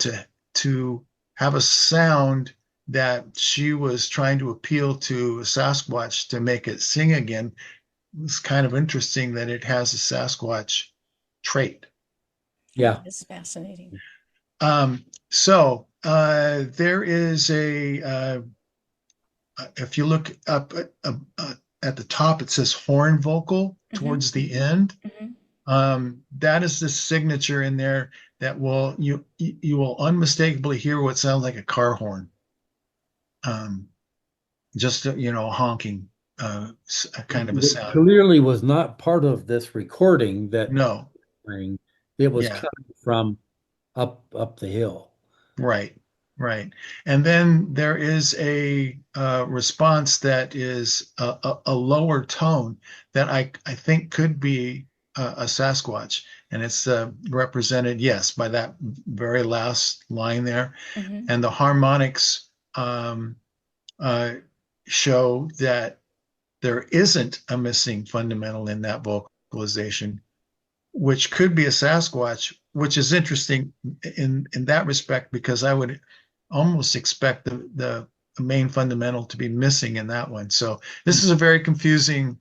to have a sound that she was trying to appeal to Sasquatch to make it sing again, it's kind of interesting that it has a Sasquatch trait. Yeah. It's fascinating. So there is if you look up at the top, it says horn vocal Mm-hmm. towards the end. Mm-hmm. That is the signature in there that you will unmistakably hear what sounds like a car horn. Um, just honking, kind of a It sound. clearly was not part of this recording that No, playing. It was yeah. coming from up the hill. Right, right. And then there is a response that is a lower tone that I think could be a Sasquatch. And it's represented, yes, by that very last line there. Mm-hmm. And the harmonics uh, show that there isn't a missing fundamental in that vocalization, which could be a Sasquatch, which is interesting in that respect, because I would almost expect the main fundamental to be missing in that one. So this is a very confusing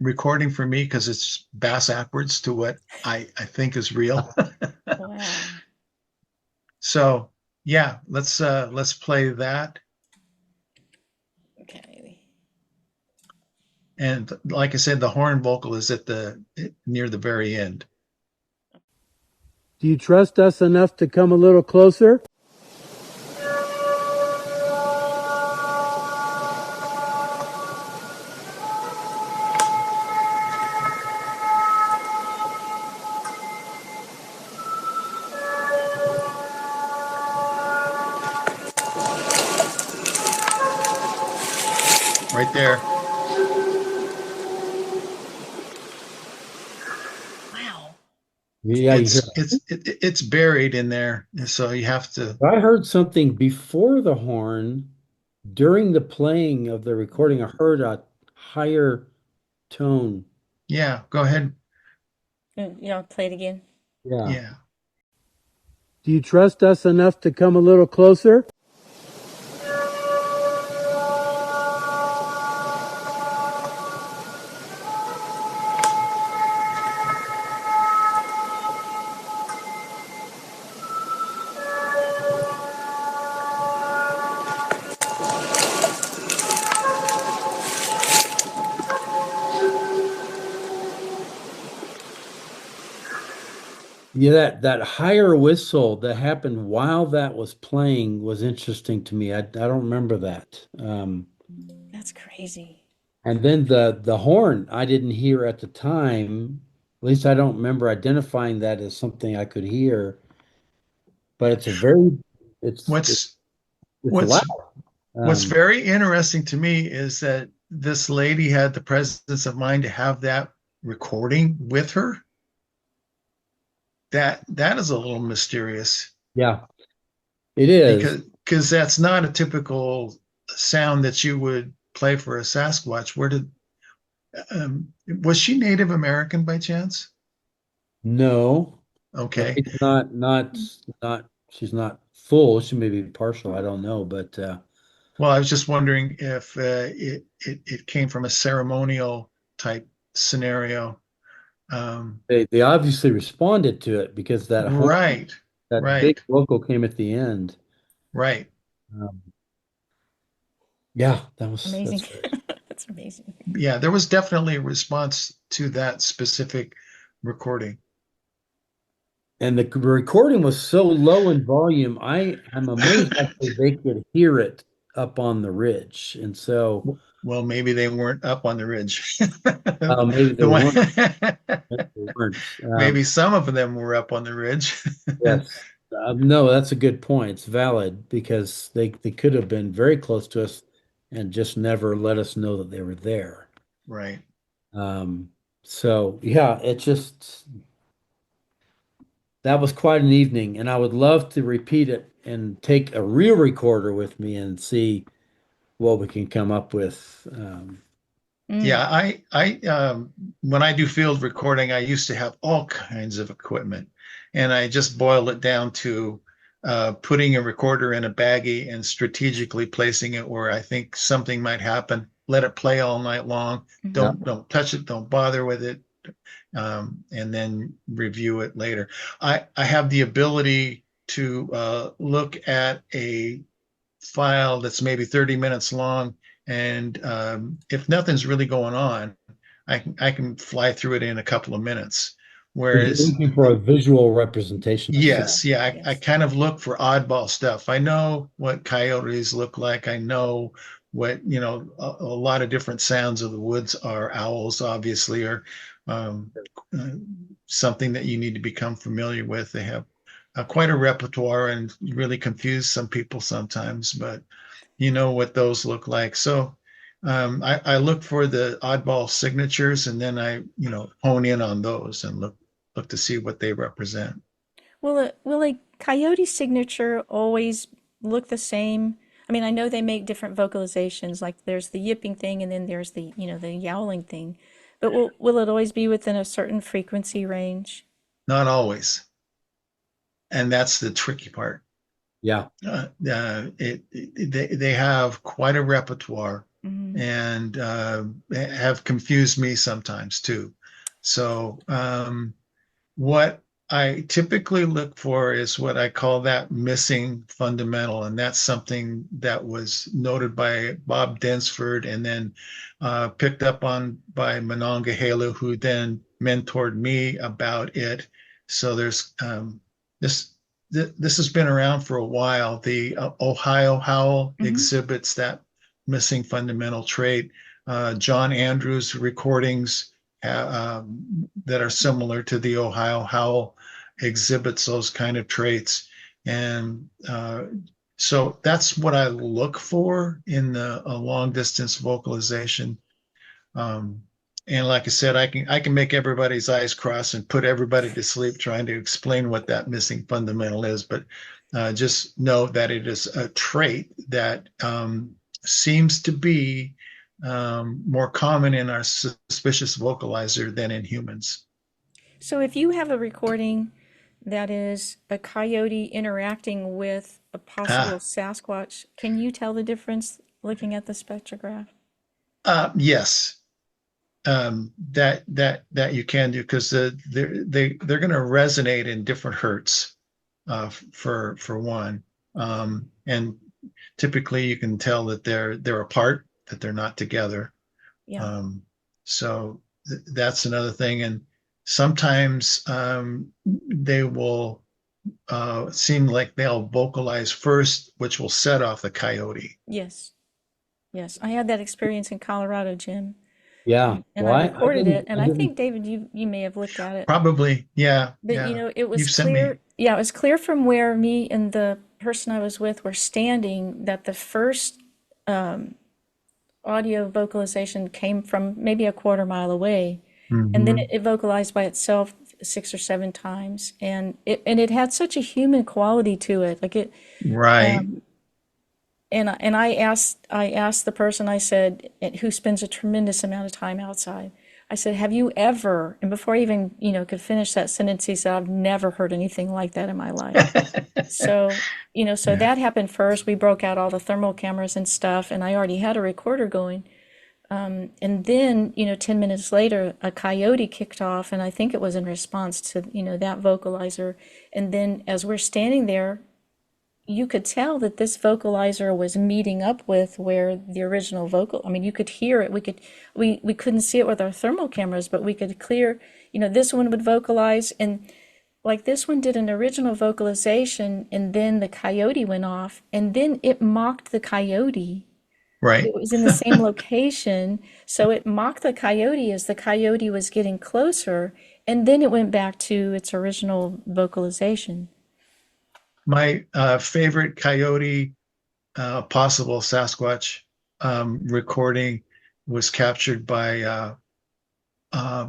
recording for me, because it's bass backwards to what I think is real. Wow. So Yeah, let's play that. Okay. And like I said, the horn vocal is at the near the very end. Do you trust us enough to come a little closer? Right there. Wow. Yeah, you hear. It's buried in there, so you have to. I heard something before the horn during the playing of the recording. I heard a higher tone. Yeah, go ahead. Play it again. Yeah. Yeah. Do you trust us enough to come a little closer? Yeah, that higher whistle that happened while that was playing was interesting to me. I don't remember that. That's crazy. And then the horn I didn't hear at the time. At least I don't remember identifying that as something I could hear. But it's a very it's it's, What's it's loud. what's what's Um, very interesting to me is that this lady had the presence of mind to have that recording with her. That is a little mysterious yeah, it is. because that's not a typical sound that you would play for a Sasquatch. Where did was she Native American by chance? No, at Okay. least not she's not full. She may be partial. I don't know, but Well, I was just wondering if it came from a ceremonial type scenario. Um, they obviously responded to it because right, that big right, vocal came at the end. right. Um, yeah, Amazing. that's very That's amazing. Yeah, there was definitely a response to that specific recording. and the recording was so low in volume. I am amazed actually they could hear it up on the ridge, and so Well, maybe they weren't up on the ridge. maybe they The weren't. one, Maybe they weren't. maybe some of them were up on the ridge. Yes. No, that's a good point. It's valid because they could have been very close to us and just never let us know that they were there. Right. Um, so yeah, it just that was quite an evening, and I would love to repeat it and take a real recorder with me and see what we can come up with. Mm. Yeah, when I do field recording, I used to have all kinds of equipment, and I just boil it down to putting a recorder in a baggie and strategically placing it where I think something might happen. Let it play all night long. Mhm. Yeah. Don't touch it. Don't bother with it, and then review it later. I have the ability to look at a file that's maybe 30 minutes long. And if nothing's really going on, I can fly through it in a couple of minutes. You're Whereas, looking for a visual representation of something. yes, yeah, I Yes. kind of look for oddball stuff. I know what coyotes look like. I know what, a lot of different sounds of the woods are. Owls, obviously, are um, uh, something that you need to become familiar with. They have quite a repertoire and really confuse some people sometimes, but you know what those look like. So I look for the oddball signatures and then I, hone in on those and look to see what they represent. Will a coyote signature always look the same? I mean, I know they make different vocalizations, like there's the yipping thing and then there's the yowling thing. But will it always be within a certain frequency range? Not always. And that's the tricky part. Yeah. They have quite a repertoire Mm. and have confused me sometimes too. So what I typically look for is what I call that missing fundamental, and that's something that was noted by Bob Densford and then picked up on by Monongahela, who then mentored me about it. So there's this this has been around for a while. The Ohio Howl Hmm. exhibits that missing fundamental trait. John Andrews recordings that are similar to the Ohio Howl exhibits those kind of traits. And so that's what I look for in a long distance vocalization. Um, and like I said, I can make everybody's eyes cross and put everybody to sleep trying to explain what that missing fundamental is. But just know that it is a trait that seems to be more common in our suspicious vocalizer than in humans. So if you have a recording that is a coyote interacting with a possible Ah, Sasquatch, can you tell the difference looking at the spectrograph? yes. That you can do because they're going to resonate in different hertz for one, and typically you can tell that they're apart, that they're not together. Yeah. Um, so that's another thing, and sometimes they will seem like they'll vocalize first, which will set off the coyote. Yes. Yes. I had that experience in Colorado, Jim, Yeah. and Well, I I recorded didn't, it. And I I think, didn't, David, you may have looked at it. Probably, yeah, But yeah. it was You've sent clear. me. Yeah, it was clear from where me and the person I was with were standing that the first audio vocalization came from maybe a quarter mile away, and then Mhm. it vocalized by itself 6 or 7 times, and it had such a human quality to it, like it. Right. And I asked the person, I said, who spends a tremendous amount of time outside. I said, have you ever, and before I even, could finish that sentence, he said, I've never heard anything like that in my life. So, so Yeah. that happened first. We broke out all the thermal cameras and stuff, and I already had a recorder going. And then, 10 minutes later, a coyote kicked off, and I think it was in response to, that vocalizer. And then as we're standing there, you could tell that this vocalizer was meeting up with where the original vocal, I mean, you could hear it. We couldn't see it with our thermal cameras, but we could clear, this one would vocalize, and like this one did an original vocalization, and then the coyote went off, and then it mocked the coyote, but Right. it was in the same location. So it mocked the coyote as the coyote was getting closer, and then it went back to its original vocalization. My favorite coyote, possible Sasquatch recording was captured by uh,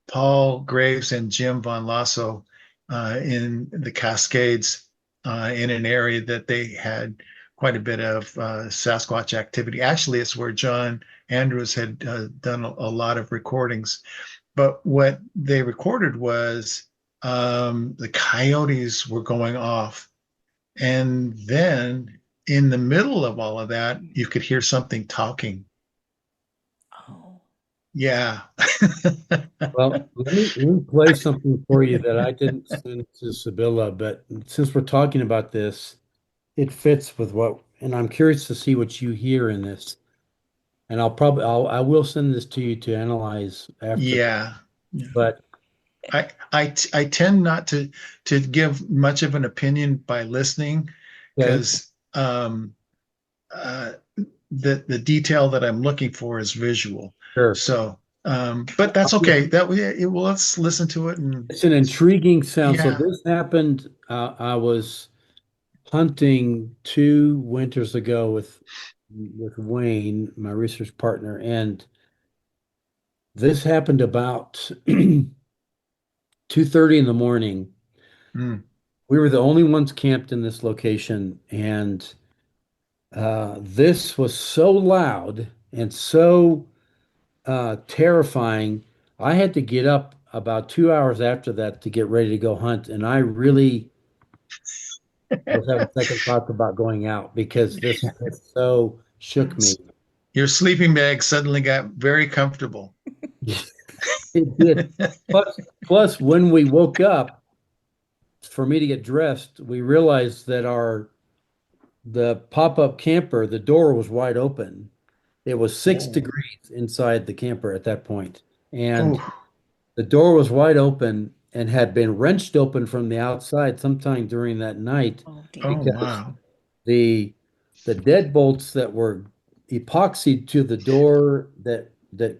Paul Graves and Jim Von Lasso in the Cascades in an area that they had quite a bit of Sasquatch activity. Actually, it's where John Andrews had done a lot of recordings. But what they recorded was the coyotes were going off. And then in the middle of all of that, you could hear something talking. Oh. Yeah. well, let me play something for you that I didn't send to Sibylla, but since we're talking about this, it fits with and I'm curious to see what you hear in this. And I will send this to you to analyze after, Yeah. but I tend not to give much of an opinion by listening okay, because uh, the detail that I'm looking for is visual. sure. So, but that's okay. Well, let's listen to it and It's an intriguing sound. So yeah. this happened, I was hunting 2 winters ago with Wayne, my research partner, and this happened about 2:30 in the morning. Mm, We were the only ones camped in this location, and this was so loud and so terrifying. I had to get up about 2 hours after that to get ready to go hunt, and I really was having second thoughts about going out because this so shook me. your sleeping bag suddenly got very comfortable. It did. Plus, when we woke up, for me to get dressed, we realized that the pop-up camper, the door was wide open. It was six Oh, degrees inside the camper at that point, and oh, the door was wide open and had been wrenched open from the outside sometime during that night Oh oh, dear. because wow. the the deadbolts that were epoxied to the door that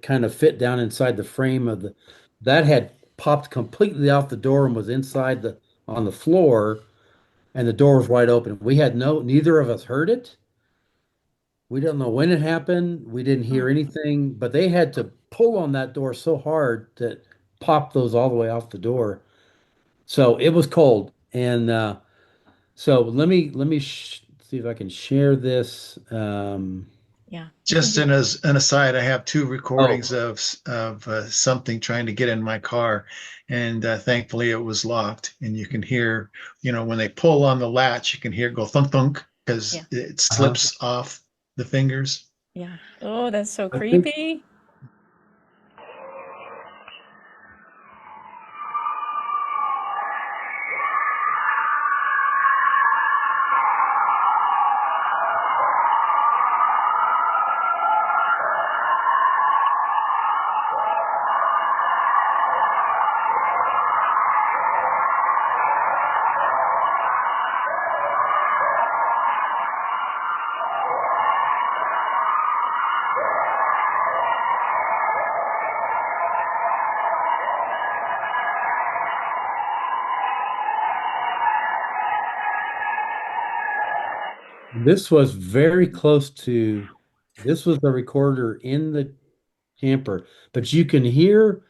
kind of fit down inside the frame of the that had popped completely off the door and was inside the on the floor, and the door was wide open. We had neither of us heard it. We don't know when it happened. We didn't hear Oh, anything, but they had to pull on that door so hard that popped those all the way off the door. So it was cold. And so let me see if I can share this. yeah. You can Just do. as an aside, I have two recordings Oh, of something trying to get in my car, and thankfully it was locked. And you can hear, when they pull on the latch, you can hear it go thunk thunk because Yeah. it uh-huh. slips off the fingers. Yeah. Oh, that's so I think creepy. this was very close to this was the recorder in the camper, but you can hear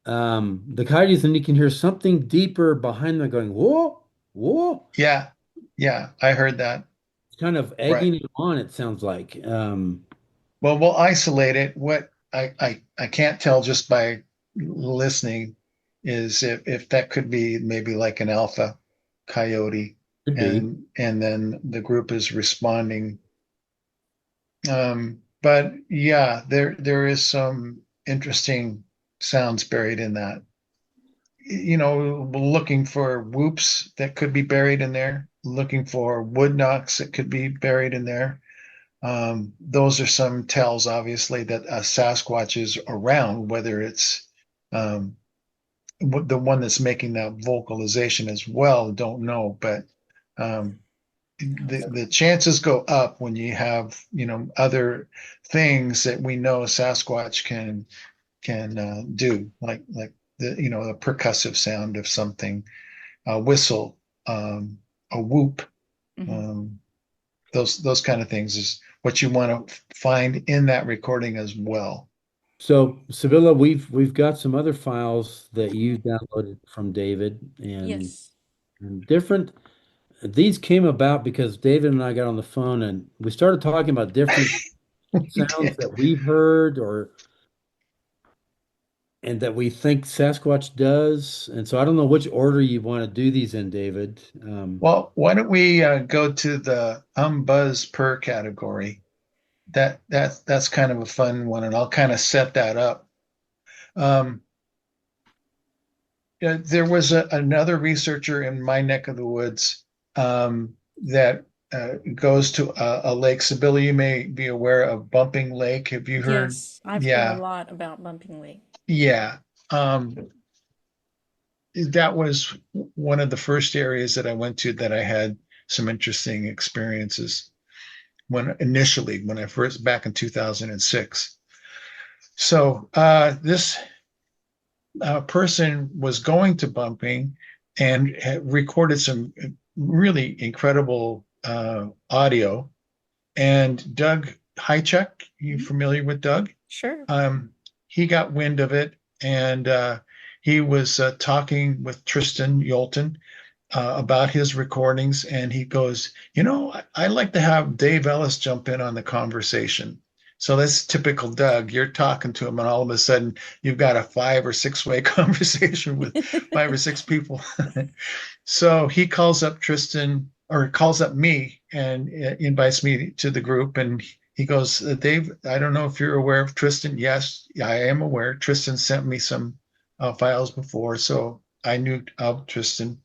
the coyotes and you can hear something deeper behind them going, whoa, whoa. Yeah, yeah, I heard that. It's kind of Right. egging it on, it sounds like. Well, we'll isolate it. What I can't tell just by listening is if that could be maybe like an alpha coyote, Could be. and then the group is responding. But yeah, there is some interesting sounds buried in that. Looking for whoops that could be buried in there, looking for wood knocks that could be buried in there. Those are some tells, obviously, that a Sasquatch is around, whether it's um, the one that's making that vocalization as well, don't know. But um, the chances go up when you have, other things that we know Sasquatch can do, like the percussive sound of something, a whistle, a whoop. Hmm. Um, those kind of things is what you want to find in that recording as well. So, Sevilla, we've got some other files that you downloaded from David Yes. and different. These came about because David and I got on the phone and we started talking about different We sounds did. that we've heard or and that we think Sasquatch does. And so I don't know which order you want to do these in, David. Well, why don't we go to the buzz per category? That's kind of a fun one, and I'll kind of set that up. Um, there was another researcher in my neck of the woods that goes to a lake. Sibylla, you may be aware of Bumping Lake. Have you heard? Yes. I've heard a Yeah, lot about Bumping Lake. yeah. That was one of the first areas that I went to that I had some interesting experiences when I first back in 2006. So this person was going to bumping and had recorded some really incredible audio. And Doug Hychuk, you Mhm. familiar with Doug? Sure. Um, he got wind of it, and he was talking with Tristan Yolton about his recordings, and he goes, I like to have Dave Ellis jump in on the conversation. So that's typical Doug. You're talking to him, and all of a sudden you've got a 5 or 6 way conversation with 5 or 6 people. So he calls up Tristan or calls up me and invites me to the group. And he goes, Dave, I don't know if you're aware of Tristan. Yes, I am aware. Tristan sent me some files before, so I knew of Tristan.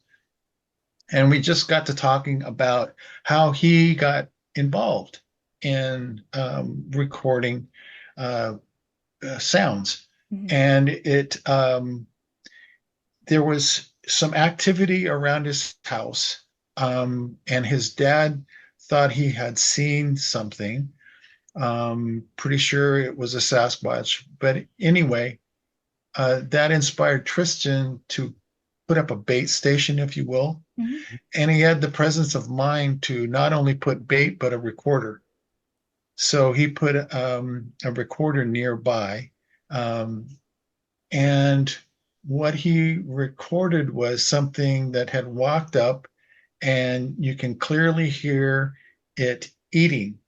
And we just got to talking about how he got involved in recording uh, sounds. Mhm. And there was some activity around his house, and his dad thought he had seen something. Pretty sure it was a Sasquatch. But anyway, that inspired Tristan to put up a bait station, if you will. Mhm. And he had the presence of mind to not only put bait, but a recorder. So he put a recorder nearby. Um, and what he recorded was something that had walked up, and you can clearly hear it eating.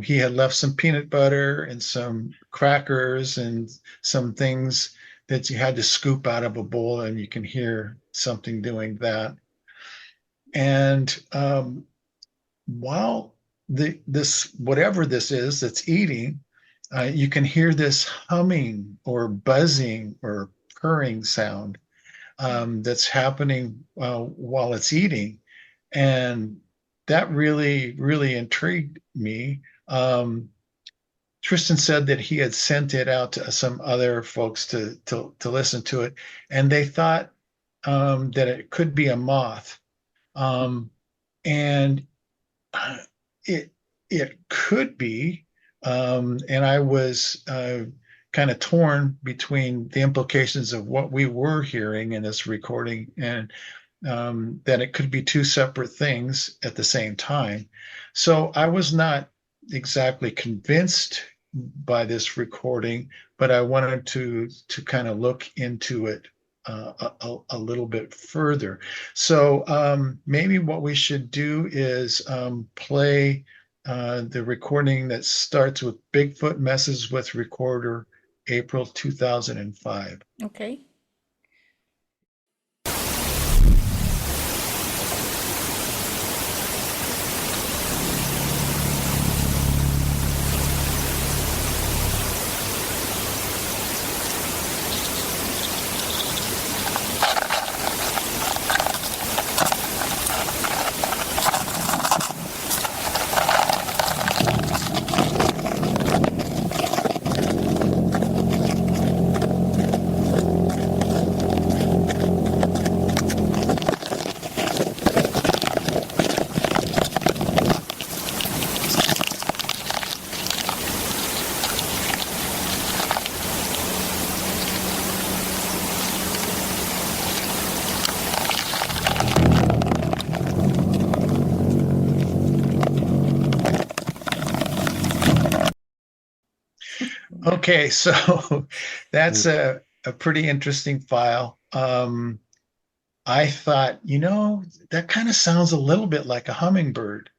He had left some peanut butter and some crackers and some things that you had to scoop out of a bowl, and you can hear something doing that. And while this whatever this is that's eating, you can hear this humming or buzzing or purring sound that's happening while it's eating, and that really really intrigued me. Tristan said that he had sent it out to some other folks to listen to it, and they thought that it could be a moth. Um, and it it could be, and I was kind of torn between the implications of what we were hearing in this recording and that it could be two separate things at the same time. So I was not exactly convinced by this recording, but I wanted to kind of look into it a little bit further. So maybe what we should do is play the recording that starts with Bigfoot Messes with Recorder, April 2005. Okay. Okay, so that's a pretty interesting file. I thought, that kind of sounds a little bit like a hummingbird.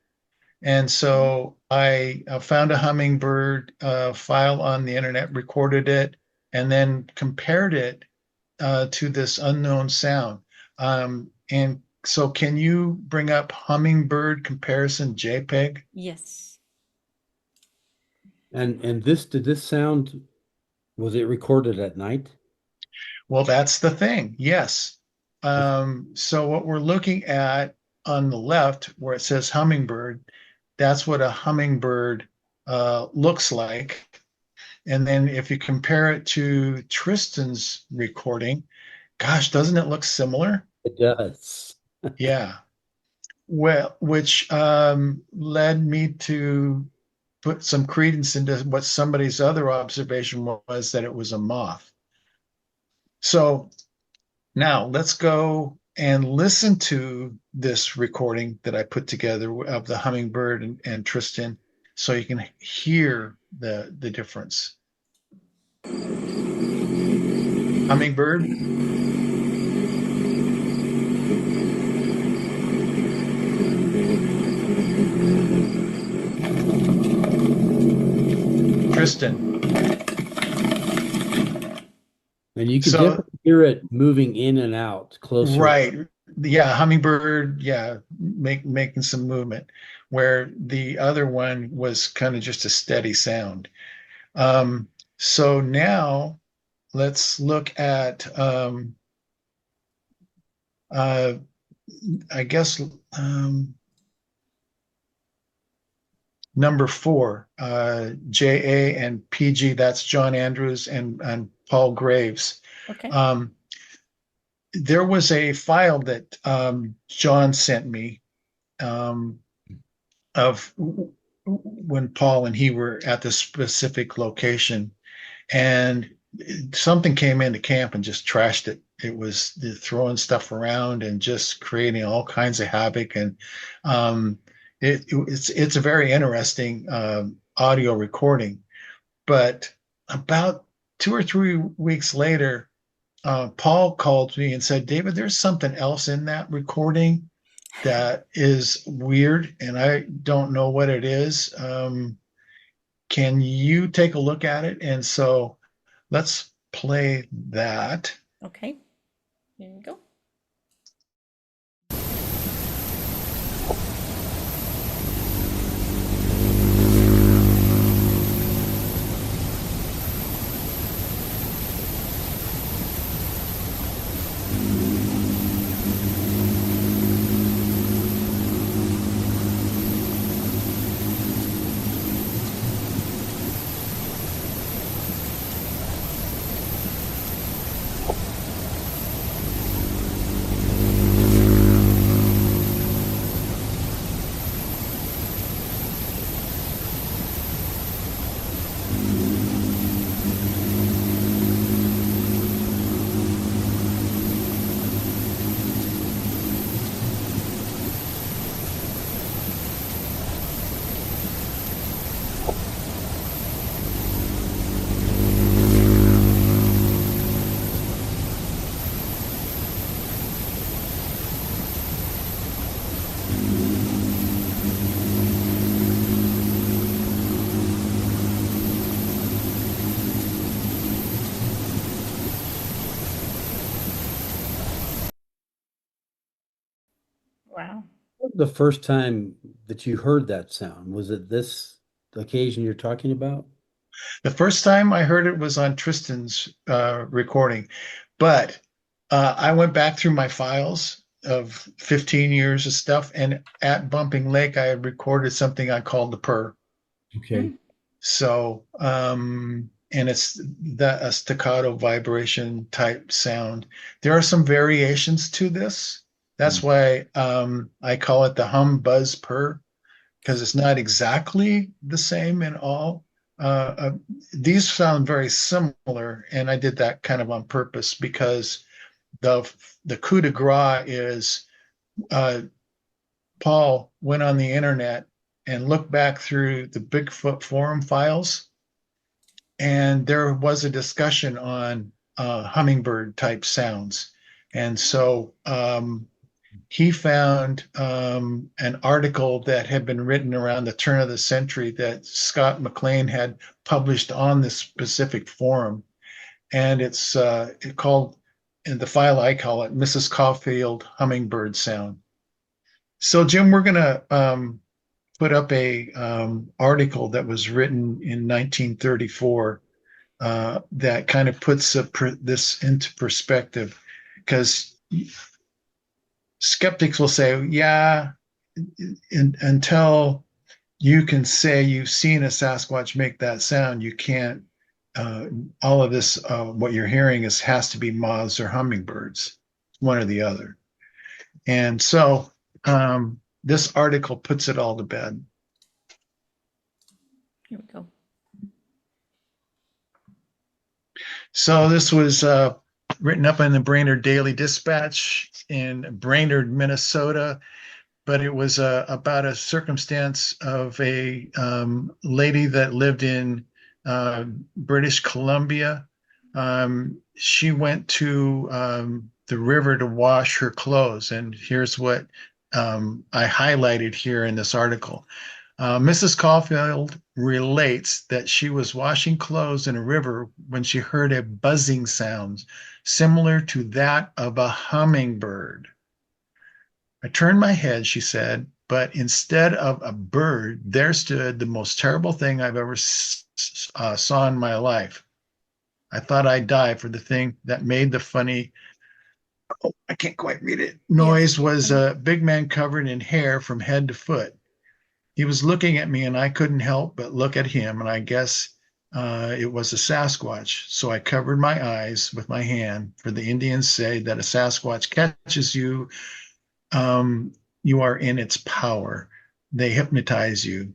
And so I found a hummingbird file on the internet, recorded it, and then compared it to this unknown sound. And so, can you bring up hummingbird comparison JPEG? Yes. And this did this sound was it recorded at night? Well, that's the thing. Yes. So what we're looking at on the left, where it says hummingbird, that's what a hummingbird looks like. And then if you compare it to Tristan's recording, gosh, doesn't it look similar? It does. Yeah. Well, which led me to put some credence into what somebody's other observation was, that it was a moth. So now let's go and listen to this recording that I put together of the hummingbird and Tristan, so you can hear the difference. Hummingbird. Tristan. And you can So, definitely hear it moving in and out closer. right. Yeah, hummingbird, yeah, making some movement, where the other one was kind of just a steady sound. So now let's look at I guess number four, JA and PG, that's John Andrews and Paul Graves. Okay. Um, there was a file that John sent me um, of when Paul and he were at this specific location, and something came into camp and just trashed it. It was throwing stuff around and just creating all kinds of havoc. And um, it's a very interesting audio recording. But about 2 or 3 weeks later, Paul called me and said, "David, there's something else in that recording that is weird, and I don't know what it is. Can you take a look at it?" And so let's play that. Okay. Here you go. Wow. The first time that you heard that sound, was it this occasion you're talking about? The first time I heard it was on Tristan's recording, but I went back through my files of 15 years of stuff, and at Bumping Lake, I had recorded something I called the purr. Okay. So, and it's a staccato vibration type sound. There are some variations to this. That's Mm. why I call it the hum buzz purr, because it's not exactly the same in all. These sound very similar, and I did that kind of on purpose because the coup de grace is uh, Paul went on the internet and looked back through the Bigfoot forum files, and there was a discussion on hummingbird type sounds. And so he found an article that had been written around the turn of the century that Scott McLean had published on this specific forum. And it's called, in the file I call it, Mrs. Caulfield Hummingbird Sound. So, Jim, we're going to put up a article that was written in 1934 that kind of puts this into perspective, because skeptics will say, yeah, until you can say you've seen a Sasquatch make that sound, you can't. All of this, what you're hearing, has to be moths or hummingbirds, one or the other. And so this article puts it all to bed. Here we go. So this was written up in the Brainerd Daily Dispatch in Brainerd, Minnesota, but it was about a circumstance of a lady that lived in British Columbia. She went to the river to wash her clothes, and here's what I highlighted here in this article. Mrs. Caulfield relates that she was washing clothes in a river when she heard a buzzing sound similar to that of a hummingbird. I turned my head, she said, but instead of a bird, there stood the most terrible thing I've ever saw in my life. I thought I'd die for the thing that made the funny I can't quite read it. Yes. Noise was a big man covered in hair from head to foot. He was looking at me, and I couldn't help but look at him. And I guess it was a Sasquatch. So I covered my eyes with my hand, for the Indians say that a Sasquatch catches you, you are in its power. They hypnotize you.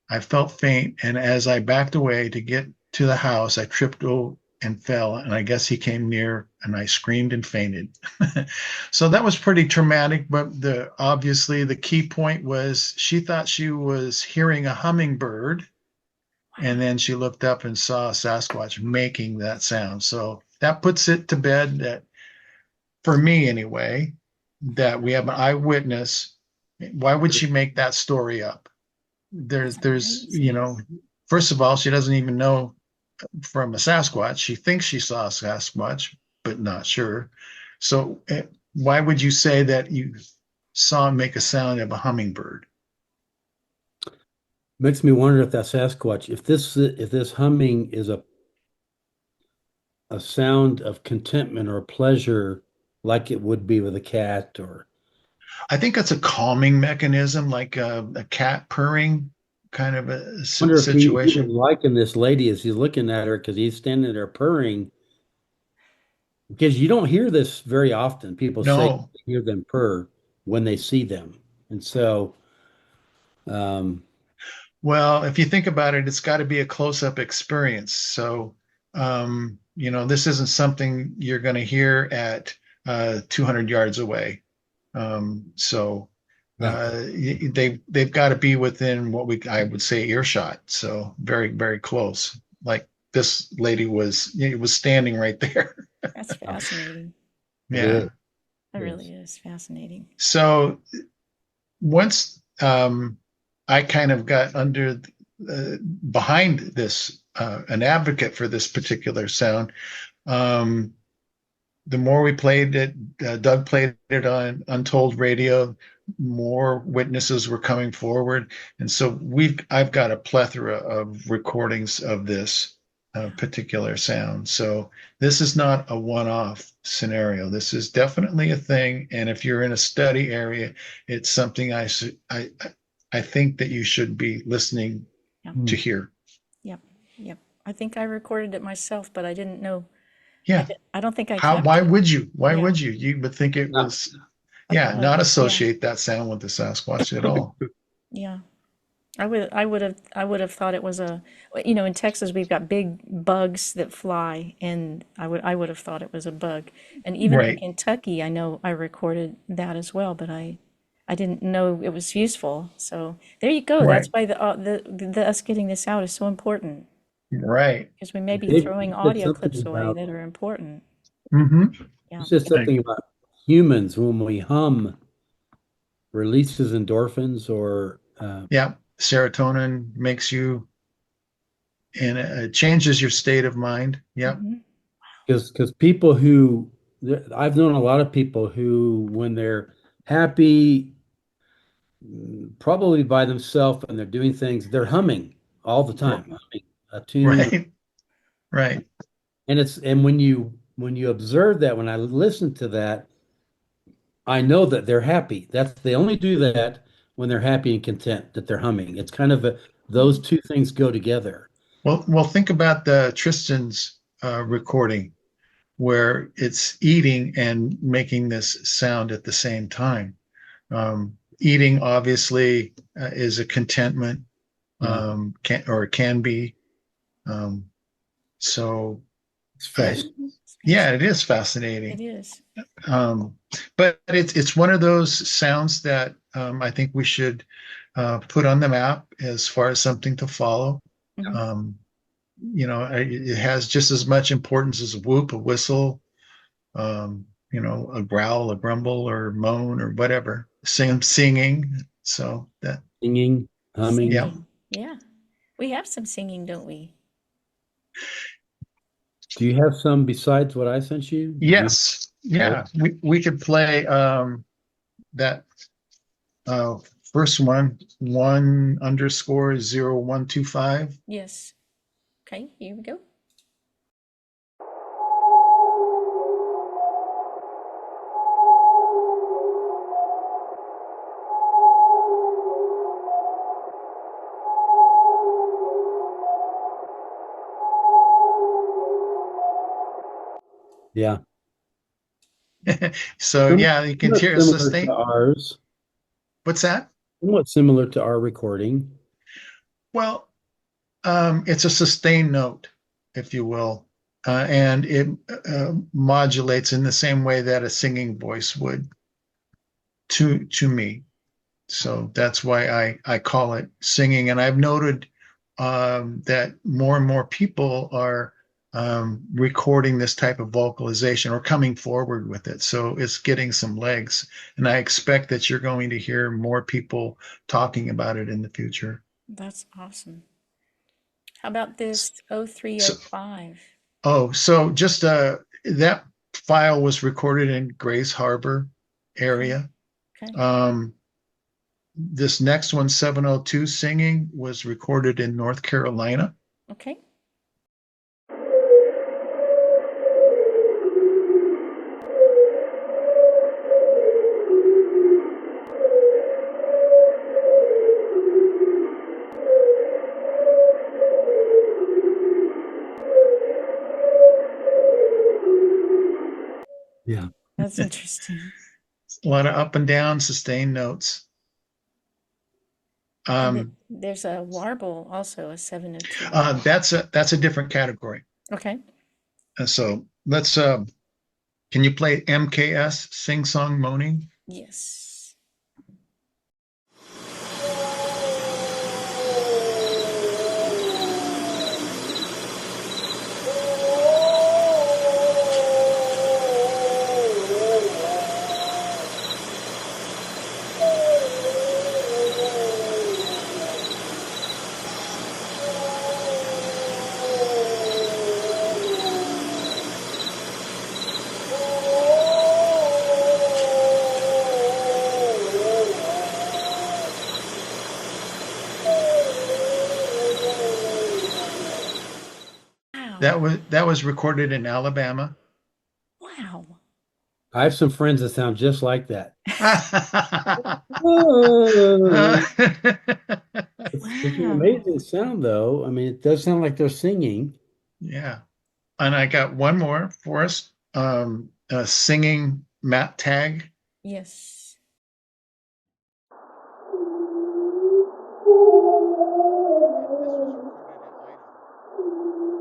I felt faint, and as I backed away to get to the house, I tripped and fell, and I guess he came near, and I screamed and fainted. So that was pretty traumatic, but obviously the key point was she thought she was hearing a hummingbird, and then she looked up and saw a Sasquatch making that sound. So that puts it to bed that, for me anyway, that we have an eyewitness. Why would she make that story up? That's There's, amazing. first of all, she doesn't even know from a Sasquatch. She thinks she saw a Sasquatch, but not sure. So why would you say that you saw him make a sound of a hummingbird? Makes me wonder if that Sasquatch, if this humming is a sound of contentment or pleasure, like it would be with a cat or I think that's a calming mechanism, like a cat purring kind of a wonder if he was situation. liking this lady as he's looking at her because he's standing there purring. Because you don't hear this very often. People say No. they hear them purr when they see them. And so, um, Well, if you think about it, it's got to be a close-up experience. So, this isn't something you're going to hear at 200 yards away. So yeah, they've got to be within I would say earshot. So very, very close. Like this lady was standing right there. That's fascinating. it is. Yeah. That It really is. is fascinating. So once I kind of got behind this, an advocate for this particular sound, um, the more we played it, Doug played it on Untold Radio, more witnesses were coming forward. And so I've got a plethora of recordings of this particular sound. So this is not a one-off scenario. This is definitely a thing. And if you're in a study area, it's something I think that you should be listening Yeah. to Hmm. hear. Yep. Yep. I think I recorded it myself, but I didn't know. Yeah. I don't think I Why captured. would you? Why Yeah. would you? You would think it Now, was, A yeah, bug. not Yeah. associate that sound with the Sasquatch at all. Yeah. I would have thought it was in Texas we've got big bugs that fly, and I would have thought it was a bug. And even in Right, Kentucky, I know I recorded that as well, but I didn't know it was useful. So there you go. That's right, why the us getting this out is so important, right. because we may be Dave, throwing you said audio something clips away about that are important. Mm-hmm. you Yeah. said something about humans when we hum releases endorphins or Yeah. Serotonin makes you, and it changes your state of mind. Yep. Hmm. because people who I've known a lot of people who when they're happy, probably by themselves and they're doing things, they're humming all the time, humming a tune. Right, right. And when you observe that, when I listen to that, I know that they're happy. They only do that when they're happy and content that they're humming. It's kind of those two things go together. Well, think about the Tristan's recording where it's eating and making this sound at the same time. Eating obviously is a contentment, Yeah, can be. Um, so, it's uh, fast. It's yeah, it fascinating. is It fascinating. is. Um, but it's one of those sounds that I think we should put on the map as far as something to follow. Hmm. Um, it has just as much importance as a whoop, a whistle, a growl, a grumble, or moan, or whatever. Singing. So that, Singing, humming. yeah. Singing. Yeah. We have some singing, don't we? Do you have some besides what I sent you? Did you? Yes. Yeah. We could play that uh, first one underscore 0125. Yes. Okay, here we go. Yeah. So Somewhat yeah, you can somewhat hear a similar to sustain. ours. What's that? Somewhat similar to our recording. Well, it's a sustained note, if you will, and it modulates in the same way that a singing voice would to me. So that's why I call it singing. And I've noted that more and more people are recording this type of vocalization or coming forward with it. So it's getting some legs. And I expect that you're going to hear more people talking about it in the future. That's awesome. How about this So, 0305? so just that file was recorded in Grays Harbor Okay. area. Okay. Um, this next one, 702 singing, was recorded in North Carolina. Okay. Yeah. That's interesting. A lot of up and down sustained notes. And Um, there's a warble also, a 702 warble. that's a different category. Okay. And so let's can you play MKS Sing Song Moaning? Yes. Wow. That was recorded in Alabama. Wow. I have some friends that sound just like that. Uh, Whoa. It's an Wow. amazing sound, though. I mean, it does sound like they're singing. yeah. And I got one more for us. A singing Matt Tag. Yes. And this was recorded in Idaho.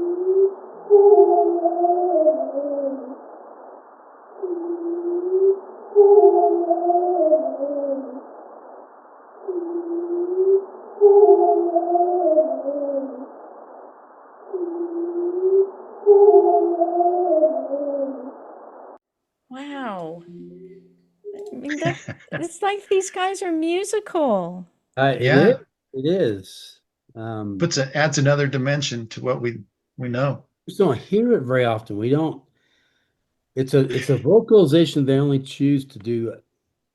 Wow. I mean, it's like these guys are musical. It is. Yeah. It is. Um, Adds another dimension to what we know. we just don't hear it very often. We don't. It's a vocalization they only choose to do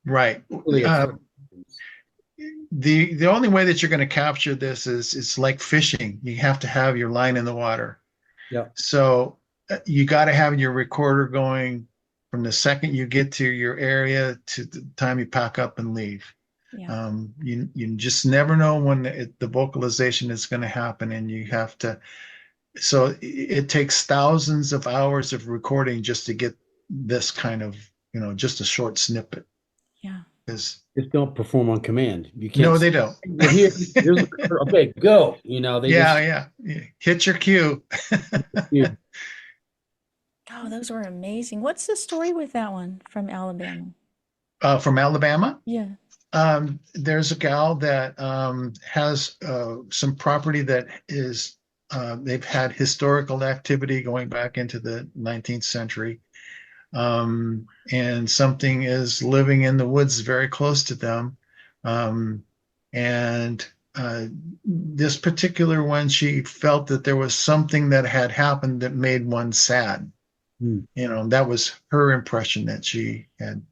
Right. really at Uh, certain times. the only way that you're going to capture this is it's like fishing. You have to have your line in the water. Yeah. So you got to have your recorder going from the second you get to your area to the time you pack up and leave. Yeah. You just never know when the vocalization is going to happen, and you have to. So it takes thousands of hours of recording just to get this kind of, just a short snippet. Yeah. Because Just don't perform on command. You can't no, say, they don't. we're here. Here's the okay, go. They Yeah, just yeah. Hit your cue. you Oh, those were amazing. What's the story with that one from Alabama? From Alabama. Yeah. There's a gal that has some property that is they've had historical activity going back into the 19th century, and something is living in the woods very close to them, um, and this particular one, she felt that there was something that had happened that made one sad. Hmm. That was her impression that she had.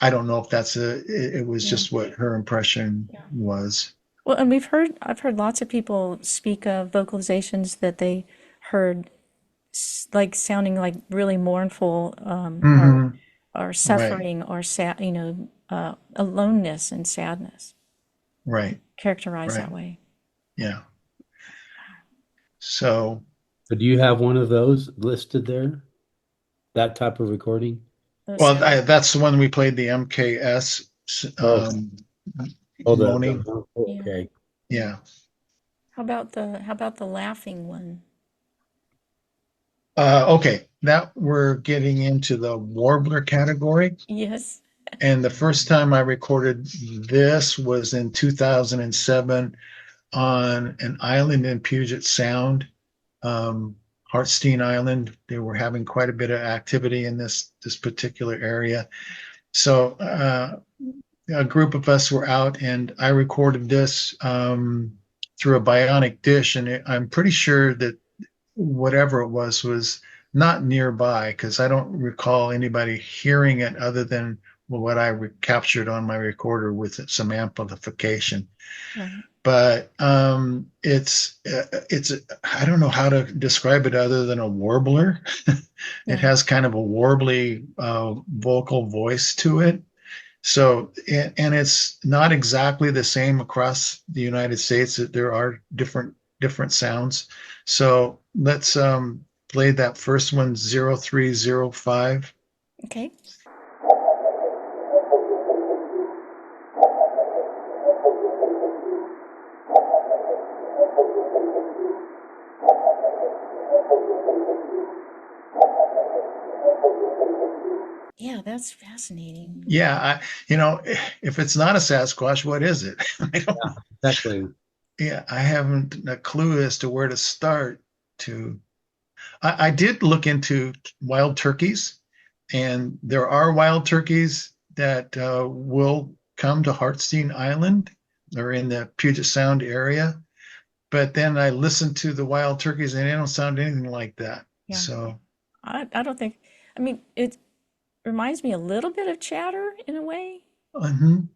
I don't know if it was Yeah. just what her impression Yeah. was. Well, and I've heard lots of people speak of vocalizations that they heard like sounding like really mournful, Hmm. or Right, suffering or sad, aloneness and sadness right, characterized right. that way. Yeah. So, So do you have one of those listed there? that type of recording? Those Well, sound. that's the one we played, the MKS Oh, moaning. Yeah. okay. Yeah. How about the laughing one? Okay. Now we're getting into the warbler category. Yes. And the first time I recorded this was in 2007 on an island in Puget Sound, Hartstein Island. They were having quite a bit of activity in this particular area. So a group of us were out, and I recorded this through a bionic dish, and I'm pretty sure that whatever it was not nearby because I don't recall anybody hearing it other than what I captured on my recorder with some amplification. Right. But it's I don't know how to describe it other than a warbler. It Yeah. has kind of a warbly vocal voice to it. So, and it's not exactly the same across the United States. There are different sounds. So let's play that first one, 0305. Okay. Yeah, that's fascinating. Yeah, if it's not a Sasquatch, what is it? I don't, Yeah, exactly. yeah, I haven't a clue as to where to start to. I did look into wild turkeys, and there are wild turkeys that will come to Hartstein Island or in the Puget Sound area. But then I listened to the wild turkeys, and they don't sound anything like that. Yeah. So, I don't think, I mean, it reminds me a little bit of chatter in a way. mhm.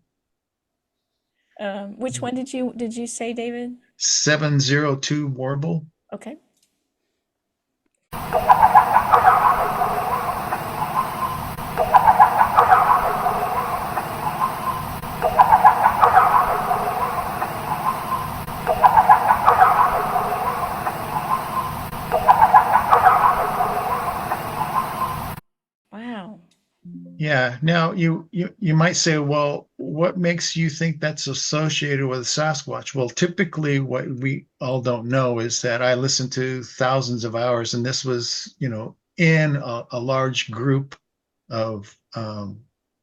Which one did you say, David? 702 warble. Okay. Wow. Yeah. Now you might say, well, what makes you think that's associated with Sasquatch? Well, typically what we all don't know is that I listened to thousands of hours, and this was, in a large group of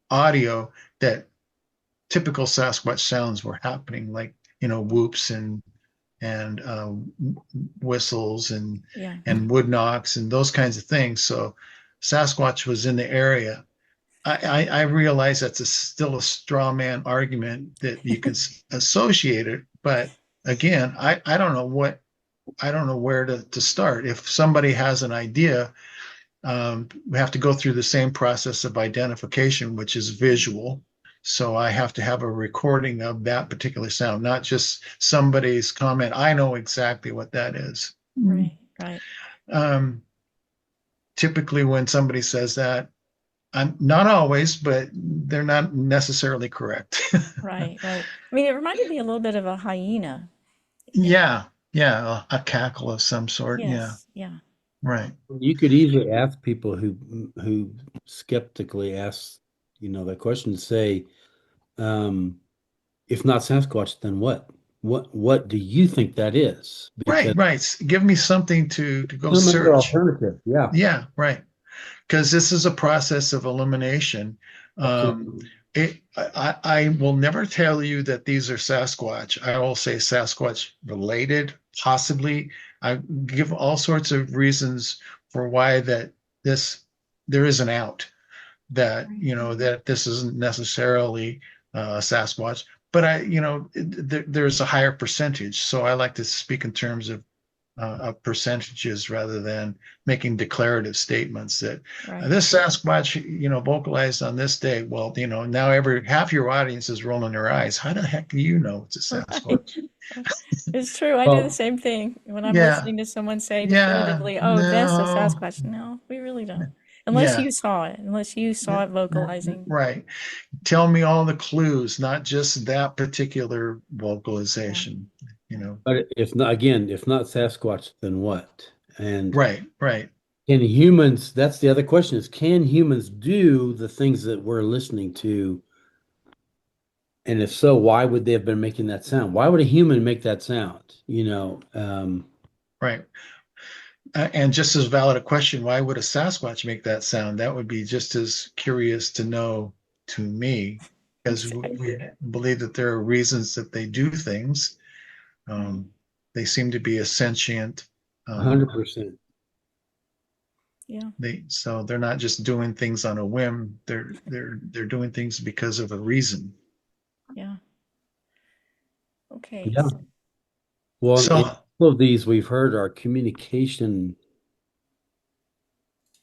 audio that typical Sasquatch sounds were happening, like, whoops and whistles Yeah. and wood knocks and those kinds of things. So Sasquatch was in the area. I realize that's still a straw man argument that you can associate it, but again, I don't know where to start. If somebody has an idea, we have to go through the same process of identification, which is visual. So I have to have a recording of that particular sound, not just somebody's comment. I know exactly what that is. Right. Right. Um, Typically, when somebody says that, I'm not always, but they're not necessarily correct. Right. Right. I mean, it reminded me a little bit of a hyena. Yeah, yeah, a cackle of some sort. Yeah, Yes. Yeah. right. You could easily ask people who skeptically ask, that question to say, um, if not Sasquatch, then what? What do you think that is? Right, Because right. Give me something to go some other search. alternative. Yeah, Yeah, right. Because this is a process of elimination. Um, absolutely. I will never tell you that these are Sasquatch. I will say Sasquatch related, possibly. I give all sorts of reasons for why that this there is an out, that that this isn't necessarily Sasquatch, but there's a higher percentage. So I like to speak in terms of percentages rather than making declarative statements that Right. this Sasquatch, vocalized on this day. Well, now every half your audience is rolling their eyes. How the heck do you know it's a Right. Sasquatch? It's true. I do the Well, same thing when I'm Yeah, listening to someone say yeah, definitively, "Oh, that's a no, Sasquatch." No, we really don't. Unless yeah, you saw it, unless you saw it vocalizing. right. Tell me all the clues, not just that particular Yeah. vocalization, Yeah. but if not, again, if not Sasquatch, then what? And Right, right. Can humans, that's the other question is, can humans do the things that we're listening to? And if so, why would they have been making that sound? Why would a human make that sound? Right. And just as valid a question, why would a Sasquatch make that sound? That would be just as curious to know to me, because Exactly. we believe that there are reasons that they do things. Right. Um, they seem to be a sentient. Um, 100%. Yeah. so they're not just doing things on a whim. They're doing things because of a reason. Yeah. Okay. Yeah. Well, and So all of these we've heard are communication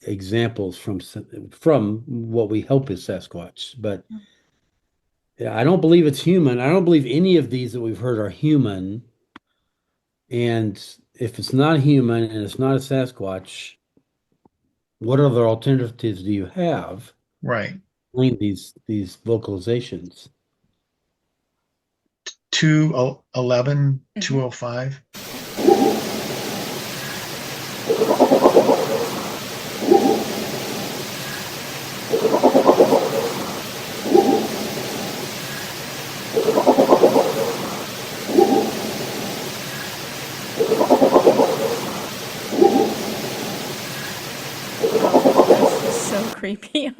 examples from what we hope is Sasquatch. But yeah, I don't believe it's human. I don't believe any of these that we've heard are human. And if it's not human and it's not a Sasquatch, what other alternatives do you have? right, Explain these vocalizations. 211, Mm-hmm. 205. Oh, that's just so creepy.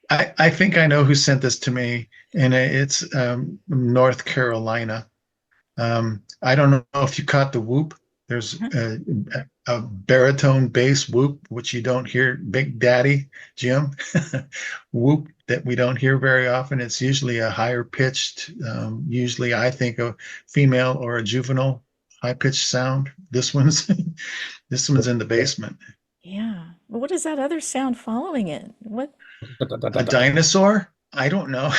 I think I know who sent this to me, and it's North Carolina. I don't know if you caught the whoop. There's a baritone bass whoop, which you don't hear, Big Daddy Jim whoop that we don't hear very often. It's usually a higher pitched, usually I think a female or a juvenile high pitched sound. This one's this one's in the basement. Yeah. But what is that other sound following it? What? A dinosaur? I don't know.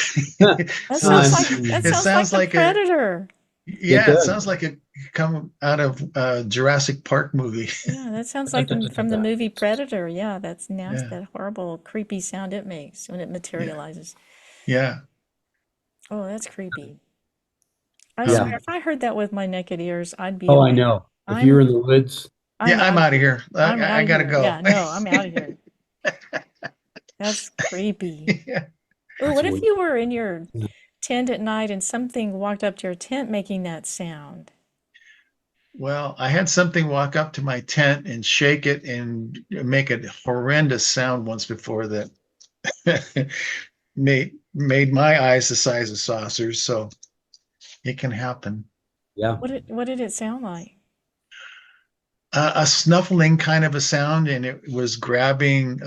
That sounds Sounds, like that it sounds like sounds the like a Predator. It yeah, it does. sounds like it come out of a Jurassic Park movie. Yeah, that sounds like from the movie Predator. Yeah, that's nasty, Yeah, that horrible, creepy sound it makes when it yeah, materializes. yeah. Oh, that's creepy. I Yeah. swear, if I heard that with my naked ears, I'd be Oh, I away. know. If you're I'm in the woods, I'm Yeah, I'm out of out of here. here. I'm I out of gotta here. go. Yeah, no, I'm out of here. That's creepy. Yeah. Oh, that's what if weird. you were in your tent at night and something walked up to your tent making that sound? Well, I had something walk up to my tent and shake it and make a horrendous sound once before that made my eyes the size of saucers. So it can happen. Yeah. What did it sound like? A snuffling kind of a sound, and it was grabbing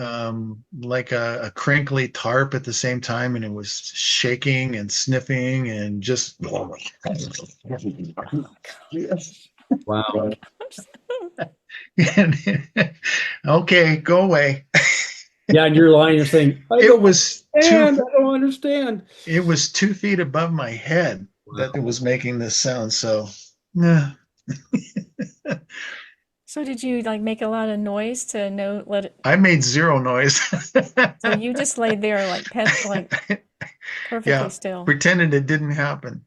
like a crinkly tarp at the same time, and it was shaking and sniffing and just. Wow. Okay, go away. Yeah, and you're lying. You're saying, I It don't was two. understand. I don't understand. It was 2 feet above my head that it Wow. was making this sound. So, yeah, So did you like make a lot of noise to know let it I made zero noise. so you just laid there like like perfectly Yeah, still pretended it didn't happen,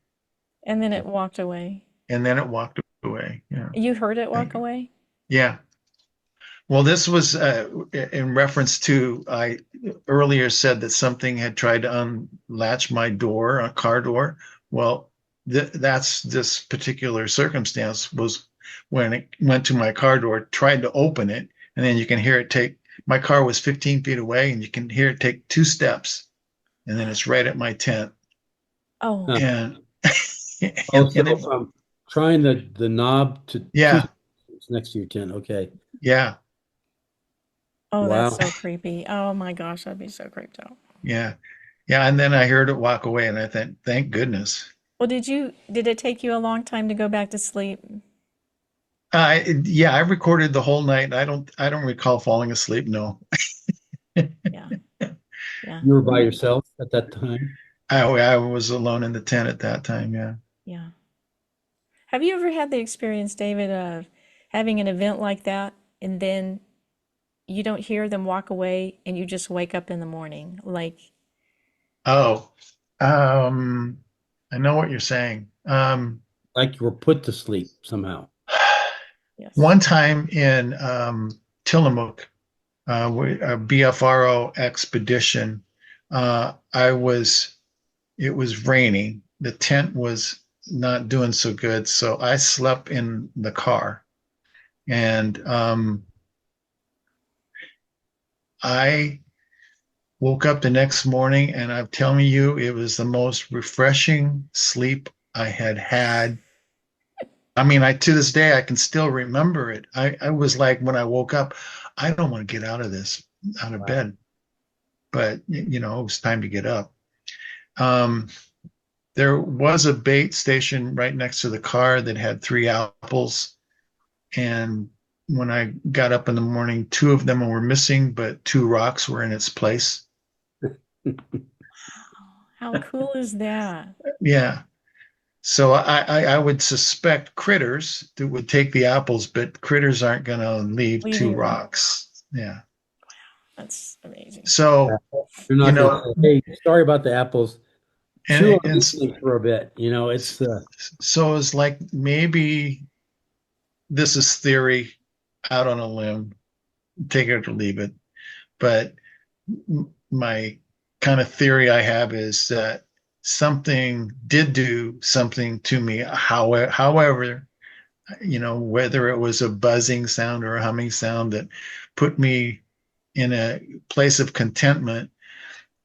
and then it walked away. and then it walked away. Yeah, You heard it walk thank you. away? Yeah. Well, this was in reference to I earlier said that something had tried to unlatch my door, a car door. Well, that's this particular circumstance was when it went to my car door, tried to open it, and then you can hear it take. My car was 15 feet away, and you can hear it take 2 steps, and then it's right at my tent, Oh, Huh. and Oh, and so it, from trying the knob to two yeah, it's next to your tent. Okay. yeah, oh, that's Wow. so creepy. Oh my gosh, I'd be so creeped out. yeah, yeah, and then I heard it walk away, and I thought, thank goodness. Well, did it take you a long time to go back to sleep? Yeah, I recorded the whole night. I don't recall falling asleep. No, Yeah, yeah, You were by yourself at that time? I was alone in the tent at that time. Yeah. yeah. Have you ever had the experience, David, of having an event like that and then you don't hear them walk away and you just wake up in the morning? Like, Oh, um, I know what you're saying. Like you were put to sleep somehow. yes. One time in Tillamook, a BFRO expedition. It was raining. The tent was not doing so good, so I slept in the car. And I woke up the next morning, and I'm telling you, it was the most refreshing sleep I had had. I mean, to this day, I can still remember it. I was like, when I woke up, I don't want to get out of Wow. bed, but it was time to get up. Um, there was a bait station right next to the car that had three apples. And when I got up in the morning, two of them were missing, but two rocks were in its place. How cool is that? Yeah. So I would suspect critters that would take the apples, but critters aren't going to leave two Leaving rock. rocks. Yeah. That's amazing. So, They're you not going to know, say, "Hey, sorry about the apples. Chew and, on and these things for a bit." It's so it's like maybe this is theory out on a limb, take it or leave it. But my kind of theory I have is that something did do something to me. However, whether it was a buzzing sound or a humming sound that put me in a place of contentment.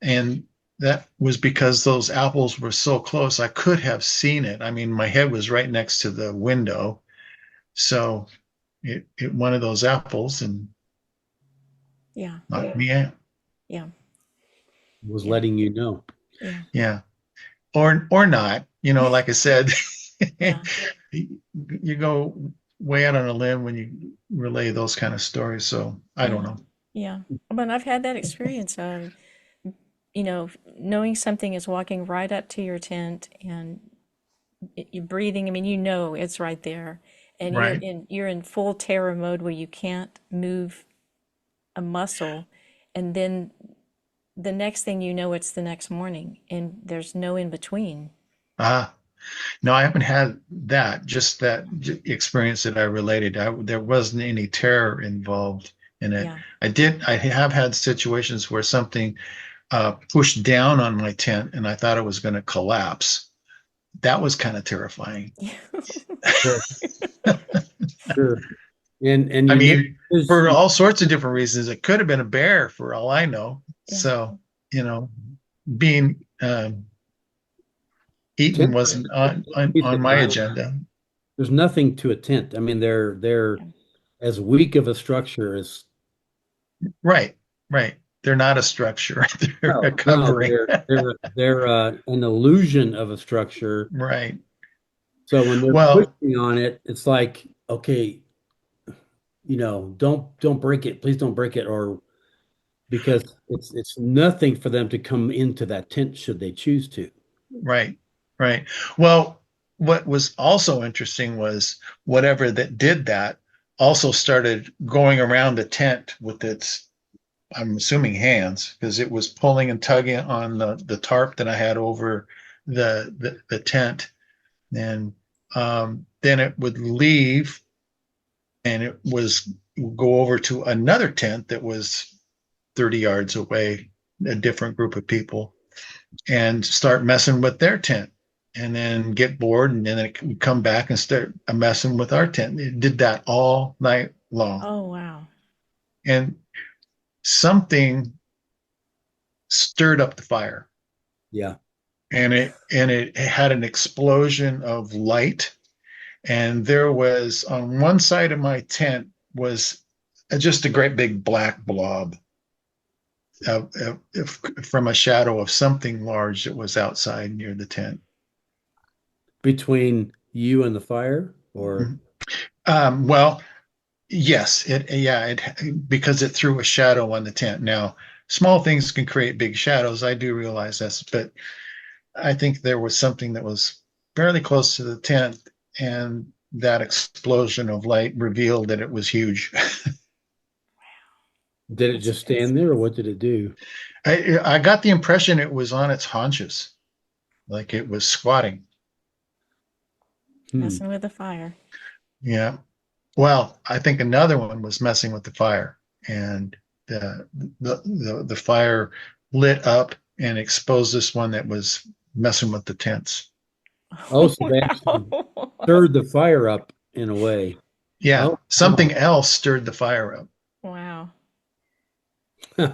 And that was because those apples were so close. I could have seen it. I mean, my head was right next to the window. So it one of those apples and Yeah. knocked me out. Yeah. was Yeah. letting you know. Yeah. Yeah. Or not. Like I said, Yeah. you go way out on a limb when you relay those kind of stories. So I don't Yeah. know. Yeah. But I've had that experience of, knowing something is walking right up to your tent and you're breathing. I mean, it's right there, and Right. you're in full terror mode where you can't move a muscle, and then the next thing you know, it's the next morning, and there's no in between. Ah, no, I haven't had that, just that experience that I related. There wasn't any terror involved in it. Yeah. I have had situations where something pushed down on my tent and I thought it was going to collapse. That was kind of terrifying. Sure, sure. And I you never, mean, for all sorts of different reasons, it could have been a bear for all I know. Yeah. So, being eaten tent, wasn't peace on of my mind. agenda. There's nothing to a tent. I mean, they're Yeah. as weak of a structure as Right, right. They're not a structure. They're a no, covering. they're an illusion of a structure. Right. So when they're Well, pushing on it, it's like, okay, don't break it. Please don't break it, or because it's nothing for them to come into that tent should they choose to. right, right. Well, what was also interesting was whatever that did that also started going around the tent with its, I'm assuming, hands, because it was pulling and tugging on the tarp that I had over the tent. And then it would leave and it was go over to another tent that was 30 yards away, a different group of people, and start messing with their tent and then get bored and then it would come back and start messing with our tent. It did that all night long. Oh, wow. And something stirred up the fire Yeah. and it had an explosion of light. And there was on one side of my tent was just a great big black blob from a shadow of something large that was outside near the tent. Between you and the fire, or Well, yes, it because it threw a shadow on the tent. Now, small things can create big shadows. I do realize this, but I think there was something that was fairly close to the tent, and that explosion of light revealed that it was huge. did it That's just stand there, or what did it do? I got the impression it was on its haunches, like it was squatting. Hmm. messing with the fire. Yeah. Well, I think another one was messing with the fire, and the fire lit up and exposed this one that was messing with the tents. Oh, so they actually Wow. stirred the fire up in a way. Yeah, Oh, something else stirred the fire up. Wow. yeah,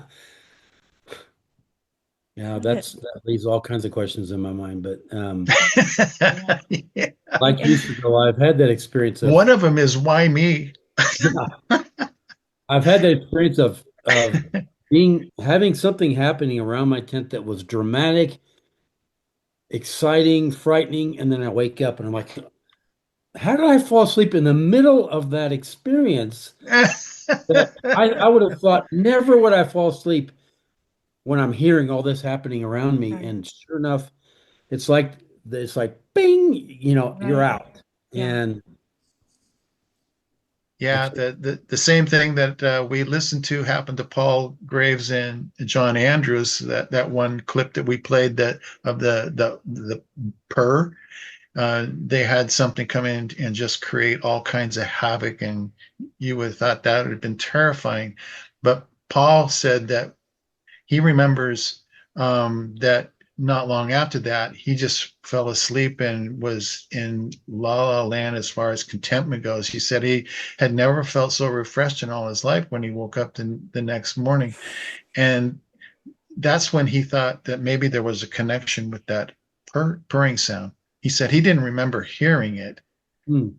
That, that leaves all kinds of questions in my mind. But yeah. Yeah. like And years ago, I've had that experience of, One of them is why me? yeah, I've had that experience of being having something happening around my tent that was dramatic, exciting, frightening, and then I wake up and I'm like, how did I fall asleep in the middle of that experience? That I would have thought never would I fall asleep when I'm hearing all this happening around me. right, And sure enough, it's like bing, you're right. out. Yeah. And Yeah, it's the same thing that we listened to happened to Paul Graves and John Andrews. That one clip that we played that of the purr. They had something come in and just create all kinds of havoc, and you would have thought that would have been terrifying. But Paul said that he remembers that not long after that, he just fell asleep and was in la la land as far as contentment goes. He said he had never felt so refreshed in all his life when he woke up the next morning. And that's when he thought that maybe there was a connection with that purring sound. He said he didn't remember hearing it, hmm,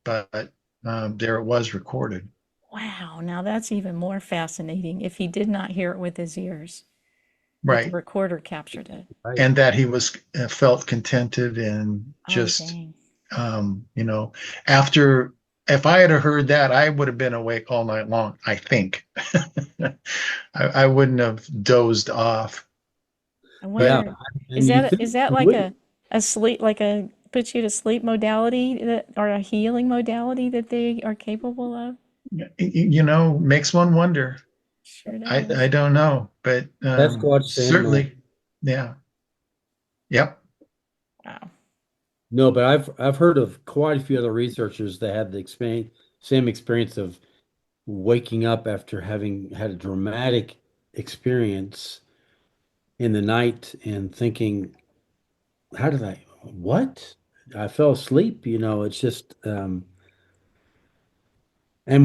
but there it was recorded. Wow. Now that's even more fascinating if he did not hear it with his ears, but the Right. recorder captured it. right. And that he was felt contented and Oh, just dang. you know, after if I had heard that, I would have been awake all night long, I think. I wouldn't have dozed off. I But Yeah. wonder, And you think is that you like wouldn't. a sleep, like a put you to sleep modality that, or a healing modality that they are capable of? makes one wonder. Sure I does. don't know, but Sasquatch saying that. certainly, yeah. Yep. Wow. No, but I've heard of quite a few other researchers that had the experience, same experience of waking up after having had a dramatic experience in the night and thinking, how did I, what? I fell asleep, it's just, and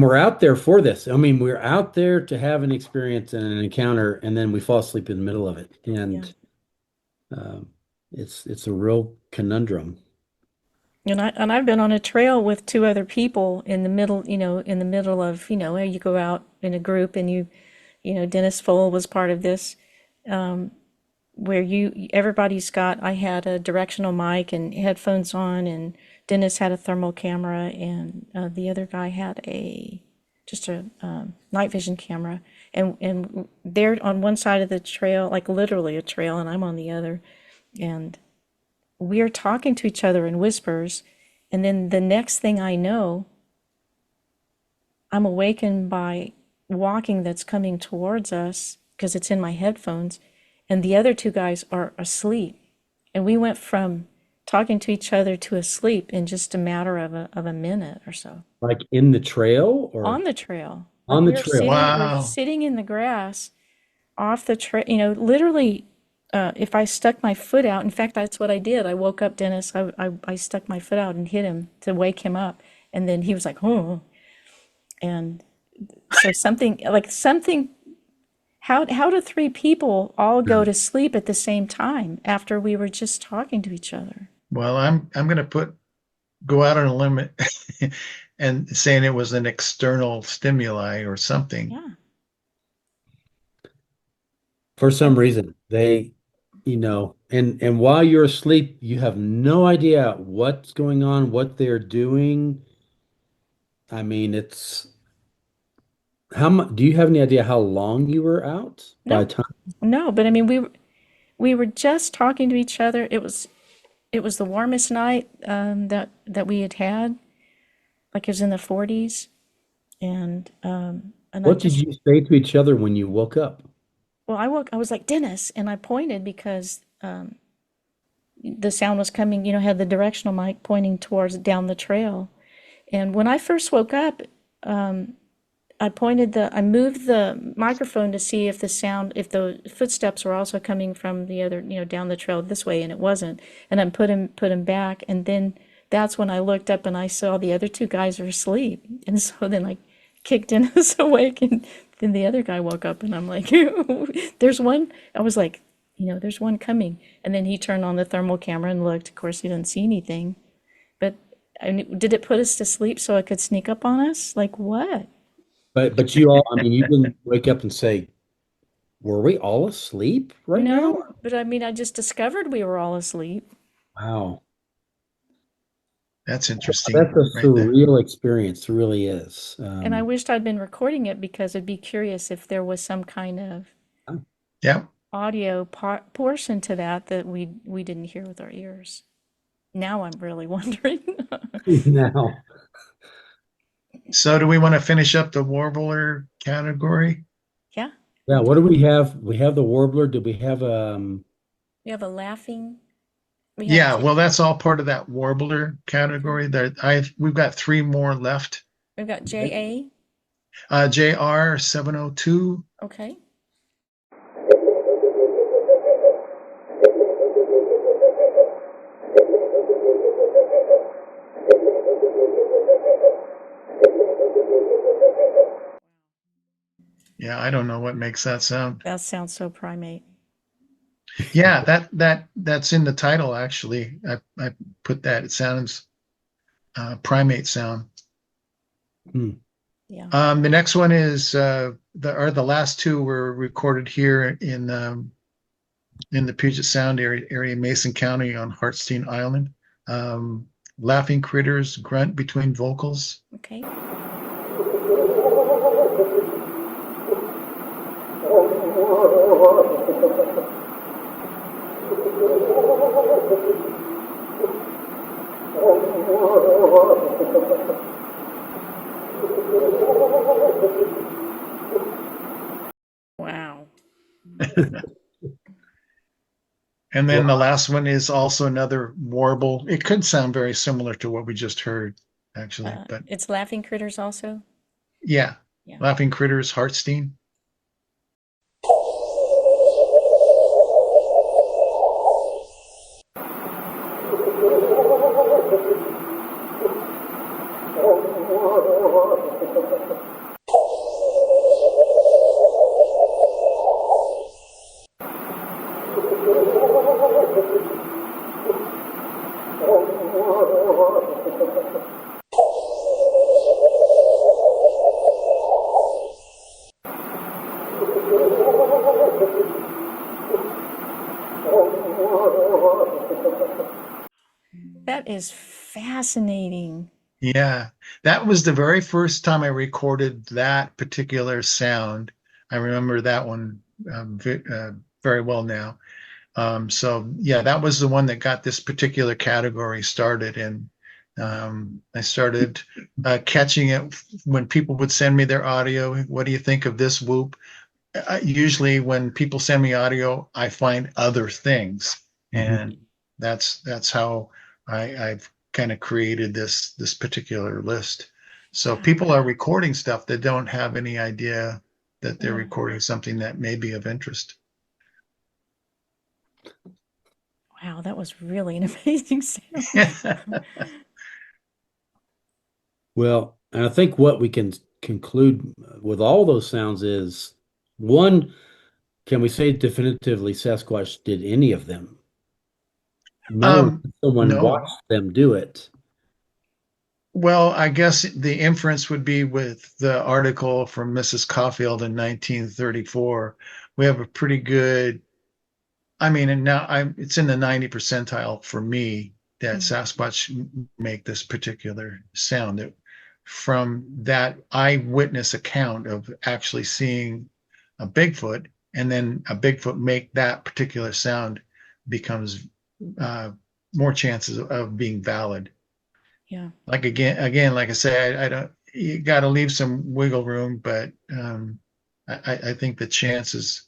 we're out there for this. I mean, we're out there to have an experience and an encounter, and then we fall asleep in the middle of it. Yeah. And um, it's a real conundrum. And I've been on a trail with two other people in the middle, in the middle of, where you go out in a group and Dennis Foll was part of this, where everybody's got, I had a directional mic and headphones on, and Dennis had a thermal camera, and the other guy had just a night vision camera, and they're on one side of the trail, like literally a trail, and I'm on the other, and we're talking to each other in whispers, and then the next thing I know, I'm awakened by walking that's coming towards us because it's in my headphones, and the other two guys are asleep. And we went from talking to each other to asleep in just a matter of a minute or so Like in the trail or on the trail. Like on the trail. we're Wow. sitting in the grass off the trail, literally. If I stuck my foot out, in fact, that's what I did. I woke up Dennis. I stuck my foot out and hit him to wake him up, and then he was like, "Oh," and so something. How do three people all go to sleep at the same time after we were just talking to each other? Well, I'm going to go out on a limit and saying it was an external stimuli or something. Yeah, For and some reason, and while you're asleep, you have no idea what's going on, what they're doing. I mean, it's how much, do you have any idea how long you were out by no, time? no, but I mean, we were just talking to each other. It was the warmest night that we had had. Like it was in the 40s, and I What did just you say to each other when you woke up? well, I was like Dennis, and I pointed because the sound was coming. Had the directional mic pointing towards down the trail, And when I first woke up, I moved the microphone to see if if the footsteps were also coming from the other, down the trail this way, and it wasn't. And I put him back, and then that's when I looked up and I saw the other two guys were asleep. And so then I kicked Dennis awake, and then the other guy woke up, and I'm like, there's one. I was like, there's one coming. And then he turned on the thermal camera and looked. Of course, he didn't see anything. But did it put us to sleep so it could sneak up on us? Like what? But you all, I mean, you didn't wake up and say, "Were we all asleep right now?" No, but I mean, I just discovered we were all asleep. Wow, That's interesting that's a right there. surreal experience. It really is. And I wished I'd been recording it because I'd be curious if there was some kind of Yeah. audio portion to that we didn't hear with our ears. Now I'm really wondering. Now, So do we want to finish up the warbler category? Yeah, yeah. What do we have? We have the warbler. Did we have we have a laughing. We have Yeah, well, that's all part of that warbler category. We've got three more left. we've got JA. JR 702. Okay. Yeah, I don't know what makes that sound. That sounds so primate. Yeah, that's in the title actually. I put that. It sounds primate sound. Yeah. The next one is the last two were recorded here in the Puget Sound area, Mason County on Hartstein Island. Laughing critters grunt between vocals. Okay. Wow. And then the last one is also another warble. It could sound very similar to what we just heard, actually, but It's laughing critters also. yeah, Yeah. Laughing Critters, Hartstein. That is fascinating. Yeah, that was the very first time I recorded that particular sound. I remember that one very well now. So yeah, that was the one that got this particular category started, and I started catching it when people would send me their audio. What do you think of this whoop? Usually, when people send me audio, I find other things, and that's how I've kind of created this particular list. So people are recording stuff that don't have any idea that they're recording something that may be of interest. Wow, that was really an amazing sound. well, and I think what we can conclude with all those sounds is one, can we say definitively Sasquatch did any of them? No, someone No. watched them do it. Well, I guess the inference would be with the article from Mrs. Caulfield in 1934. We have a pretty good, I mean, and now it's in the 90 percentile for me that Sasquatch make this particular sound. That from that eyewitness account of actually seeing a Bigfoot, and then a Bigfoot make that particular sound becomes more chances of being valid. Yeah. Like again, like I say, I don't. You got to leave some wiggle room, but I think the chances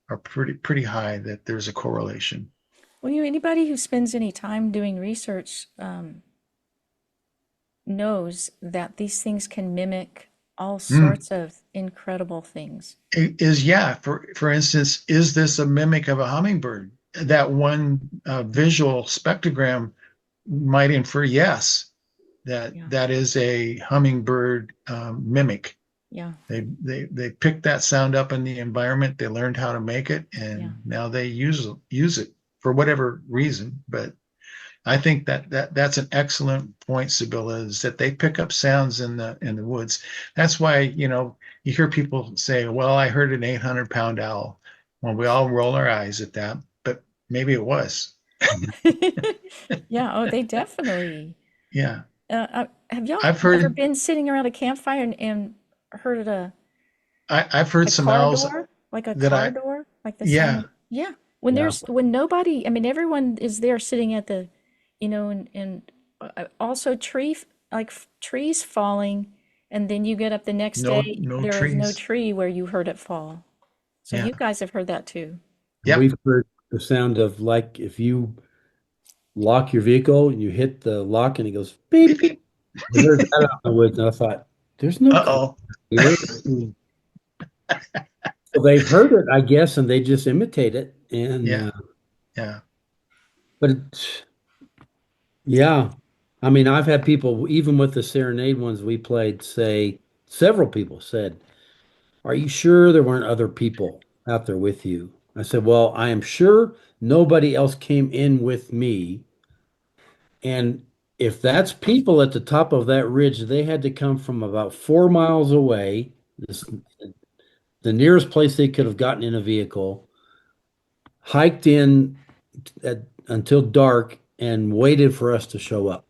are pretty high that there's a correlation. Well, anybody who spends any time doing research knows that these things can mimic all Mm. sorts of incredible things. Is yeah, for instance, is this a mimic of a hummingbird? That one visual spectrogram might infer yes, that Yeah, that is a hummingbird mimic. yeah, They picked that sound up in the environment. They learned how to make it, yeah. and now they use it for whatever reason. But I think that's an excellent point, Sibylla, is that they pick up sounds in the woods. That's why, you hear people say, "Well, I heard an 800-pound owl." Well, we all roll our eyes at that, but maybe it was. Yeah, oh, they definitely. Yeah, Have y'all I've ever heard been sitting around a campfire and heard I've heard a some car owls door? Like a that car I door? Like the sound yeah of, yeah. When Yeah. when nobody, I mean, everyone is there sitting at the, and also trees falling, and then you get up the next day, no there is no trees. tree where you heard it fall. So Yeah, you guys have heard that too. And yep. we've heard the sound of like if you lock your vehicle and you hit the lock and it goes Beep, beep. beep. We heard that out in the woods, and I thought, there's no car Uh-oh. here. So they've heard it, I guess, and they just imitate it. And Yeah, yeah. but yeah, I mean, I've had people, even with the serenade ones we played, say several people said, "Are you sure there weren't other people out there with you?" I said, "Well, I am sure nobody else came in with me. And if that's people at the top of that ridge, they had to come from about 4 miles away, this, the nearest place they could have gotten in a vehicle, hiked in until dark, and waited for us to show up.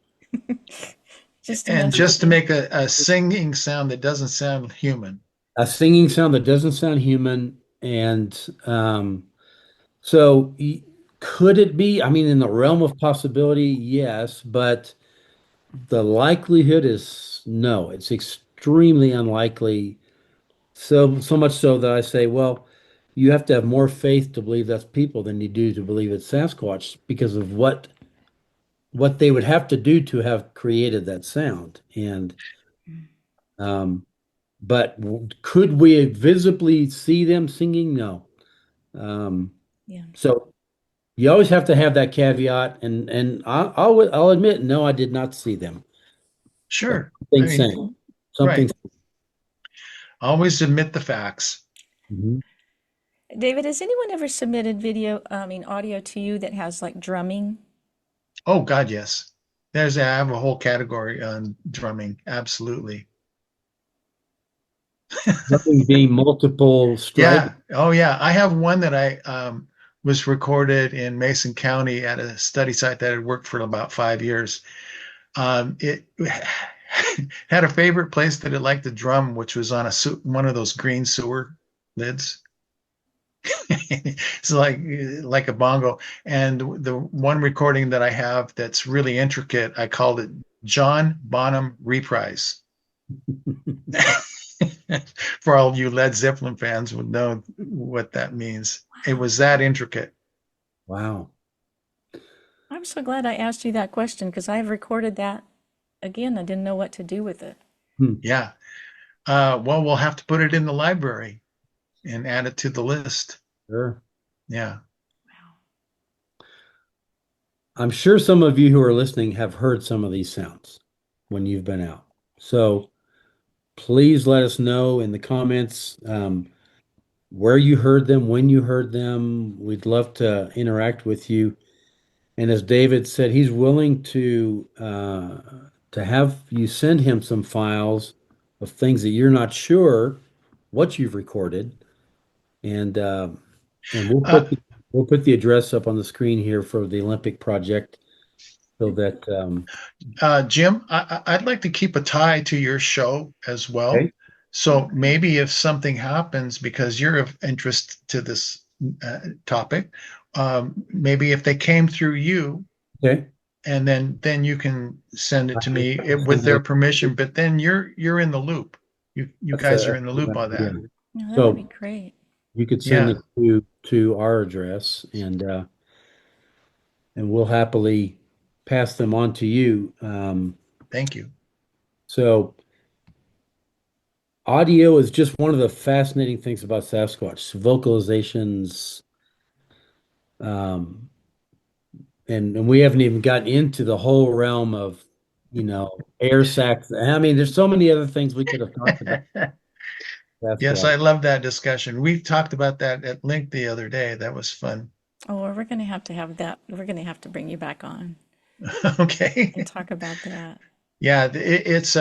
Just to And mess with just to you. make a singing sound that doesn't sound human. A singing sound that doesn't sound human. And so, could it be? I mean, in the realm of possibility, yes, but the likelihood is no. It's extremely unlikely. So much so that I say, well, you have to have more faith to believe that's people than you do to believe it's Sasquatch because of what they would have to do to have created that sound. And um, but could we visibly see them singing? No. Um, Yeah. so you always have to have that caveat, and I'll admit, no, I did not see them, but Sure. I something mean, sang, something. right. Always admit the facts. Mhm. David, has anyone ever submitted I mean, audio to you that has like drumming? Oh God, yes. I have a whole category on drumming. Absolutely. Something being multiple strike. Yeah. Oh yeah. I have one that I was recorded in Mason County at a study site that had worked for about 5 years. It had a favorite place that it liked to drum, which was on one of those green sewer lids. It's like a bongo. And the one recording that I have that's really intricate, I called it John Bonham Reprise. For all you Led Zeppelin fans would know what that means. It was that intricate. Wow. I'm so glad I asked you that question because I've recorded that. Again, I didn't know what to do with it. Hmm. Yeah. Well, we'll have to put it in the library and add it to the list. Sure. Yeah. I'm sure some of you who are listening have heard some of these sounds when you've been out. So please let us know in the comments where you heard them, when you heard them. We'd love to interact with you. And as David said, he's willing to have you send him some files of things that you're not sure what you've recorded, and uh, and Uh, we'll put the address up on the screen here for the Olympic project so that Jim, I'd like to keep a tie to your show as well. okay, So maybe if something happens because you're of interest to this topic, maybe if they came through you, okay, and then you can send it I to can me with send their it. permission. But then you're in the loop. You guys are That's in the a loop good on that. idea. No, that would be So great. you could send it Yeah. to our address, and we'll happily pass them on to you. Thank you. So audio is just one of the fascinating things about Sasquatch vocalizations. Um, and we haven't even gotten into the whole realm of, air sacs. I mean, there's so many other things we could have talked about Yes, I Sasquatch. love that discussion. We talked about that at length the other day. That was fun. Oh, well, we're going to have that. We're going to have to bring you back on Okay. and talk about that. Yeah, it's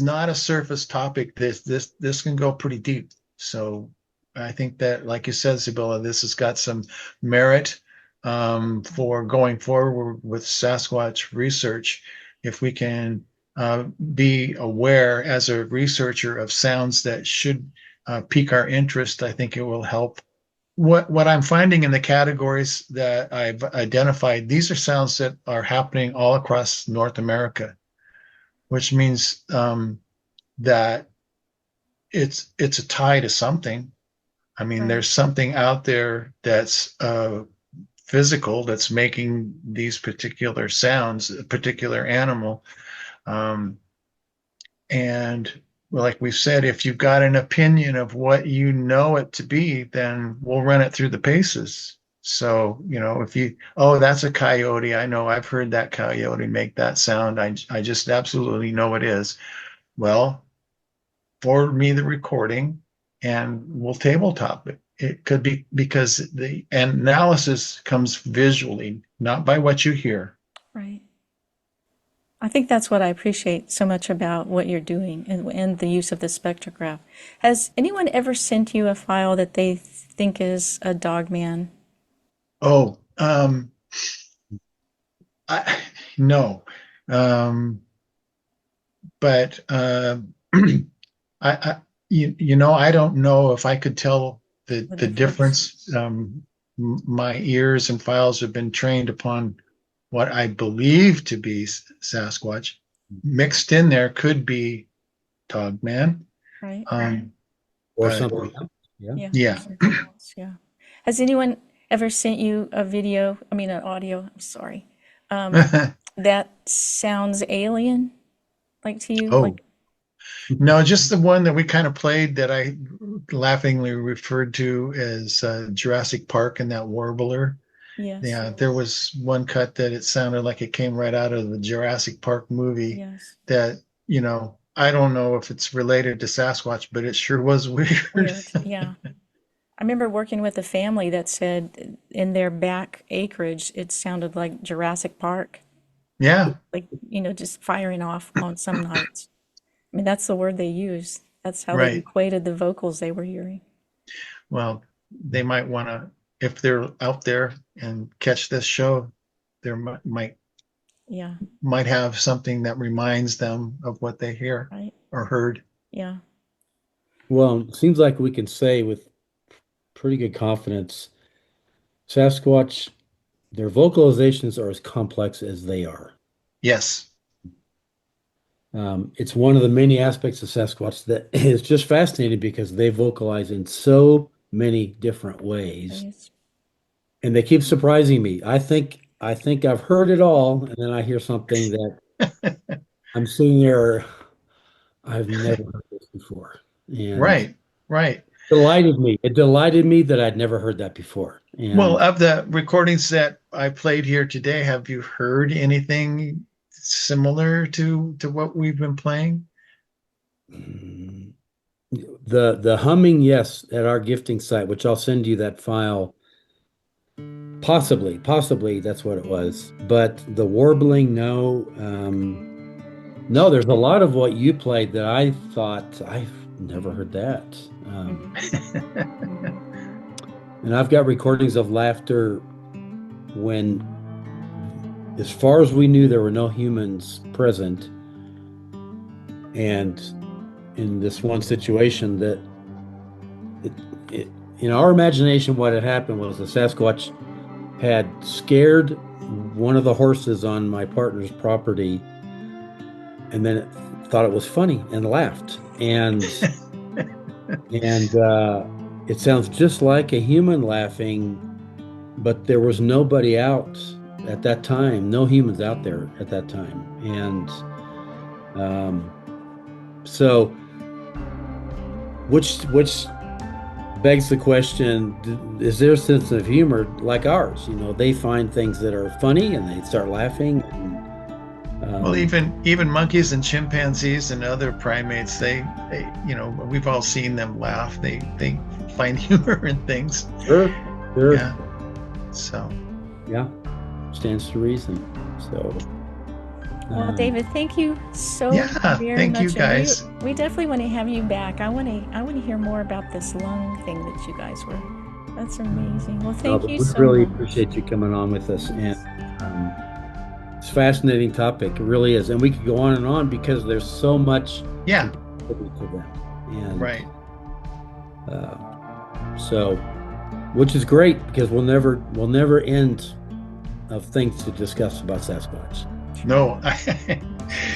not a surface topic. This can go pretty deep. So I think that, like you said, Sibylla, this has got some merit for going forward with Sasquatch research. If we can be aware as a researcher of sounds that should pique our interest, I think it will help. What I'm finding in the categories that I've identified, these are sounds that are happening all across North America, which means that it's a tie to something. I mean, Right. there's something out there that's physical that's making these particular sounds, a particular animal. Um, and like we've said, if you've got an opinion of what you know it to be, then we'll run it through the paces. So, if oh, that's a coyote. I know I've heard that coyote make that sound. I just absolutely know it is. Well, forward me the recording and we'll tabletop it. It could be because the analysis comes visually, not by what you hear. Right. I think that's what I appreciate so much about what you're doing and the use of the spectrograph. Has anyone ever sent you a file that they think is a dog man? Oh, I, no. Um, but I don't know if I could tell the The the difference? difference. My ears and files have been trained upon what I believe to be Sasquatch. Mixed in there could be Dogman. Right. Or But something else. Yeah. Yeah. Or yeah, something else. Yeah. Has anyone ever sent you a video, I mean, an audio, I'm sorry, um, that sounds alien, like to you? oh Like, no, just the one that we kind of played that I laughingly referred to as Jurassic Park and that warbler. yes, Yeah, there was one cut that it sounded like it came right out of the Jurassic Park movie yes. that, I don't know if it's related to Sasquatch, but it sure was weird. Weird. Yeah. I remember working with a family that said in their back acreage, it sounded like Jurassic Park, Yeah, like, just firing off on some nights. I mean, that's the word they use. That's how they right. equated the vocals they were hearing. Well, they might want to, if they're out there and catch this show, there Yeah, might have something that reminds them of what they hear right. or heard. Yeah, Well, it seems like we can say with pretty good confidence, Sasquatch, their vocalizations are as complex as they are. Yes. It's one of the many aspects of Sasquatch that is just fascinating because they vocalize in so many different ways, ways. and they keep surprising me. I think I've heard it all, and then I hear something that I'm sitting there, I've never heard this before, and Right. Right. delighted me. It delighted me that I'd never heard that before, Well, and of the recordings that I played here today, have you heard anything similar to what we've been playing? mm, the humming, yes, at our gifting site, which I'll send you that file. Possibly that's what it was. But the warbling, no. No, there's a lot of what you played that I thought I've never heard that. Um, Hmm. Hmm. and I've got recordings of laughter when, as far as we knew, there were no humans present. And in this one situation, that it, it, in our imagination, what had happened was the Sasquatch had scared one of the horses on my partner's property and then it thought it was funny and laughed. And it sounds just like a human laughing, but there was nobody out at that time, no humans out there at that time. And Um, so, which begs the question: is their sense of humor like ours? They find things that are funny and they start laughing. And, Well, even monkeys and chimpanzees and other primates, they we've all seen them laugh. They find humor in things. sure, sure, Yeah. So yeah, stands to reason. So, Well, David, thank you so yeah, very thank much. you And guys. we definitely want to have you back. I want to hear more about this lung thing that you guys were. That's amazing. Well, thank but you we so really much. appreciate you coming on with us, and it's a fascinating topic. It really is, and we could go on and on because there's so much Yeah, complexity to them, and right. so, which is great because we'll never end of things to discuss about Sasquatch. No,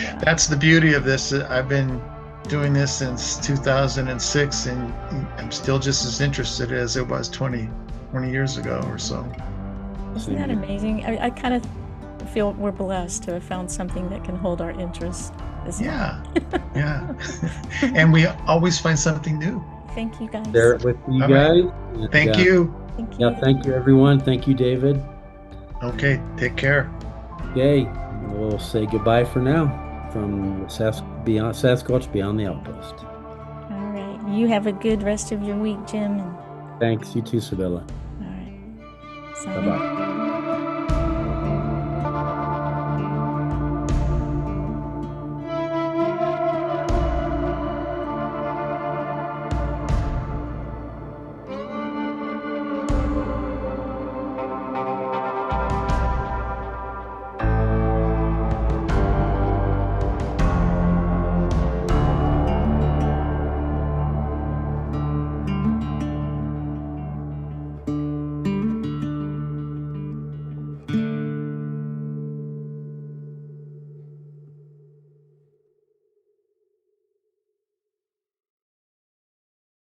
Yeah. that's the beauty of this. I've been doing this since 2006, and I'm still just as interested as it was 20 years ago or so. Isn't that amazing? I kind of feel we're blessed to have found something that can hold our interest as well. Yeah, yeah. And we always find something new. Thank you, guys. Share it with you All guys. right. And, Thank you. Thank you. Yeah, thank you, everyone. Thank you, David. Okay, take care. Okay, we'll say goodbye for now from Sasquatch Beyond the Outpost. All right. You have a good rest of your week, Jim. And Thanks, you too, Sibylla. all right. Signing Bye-bye.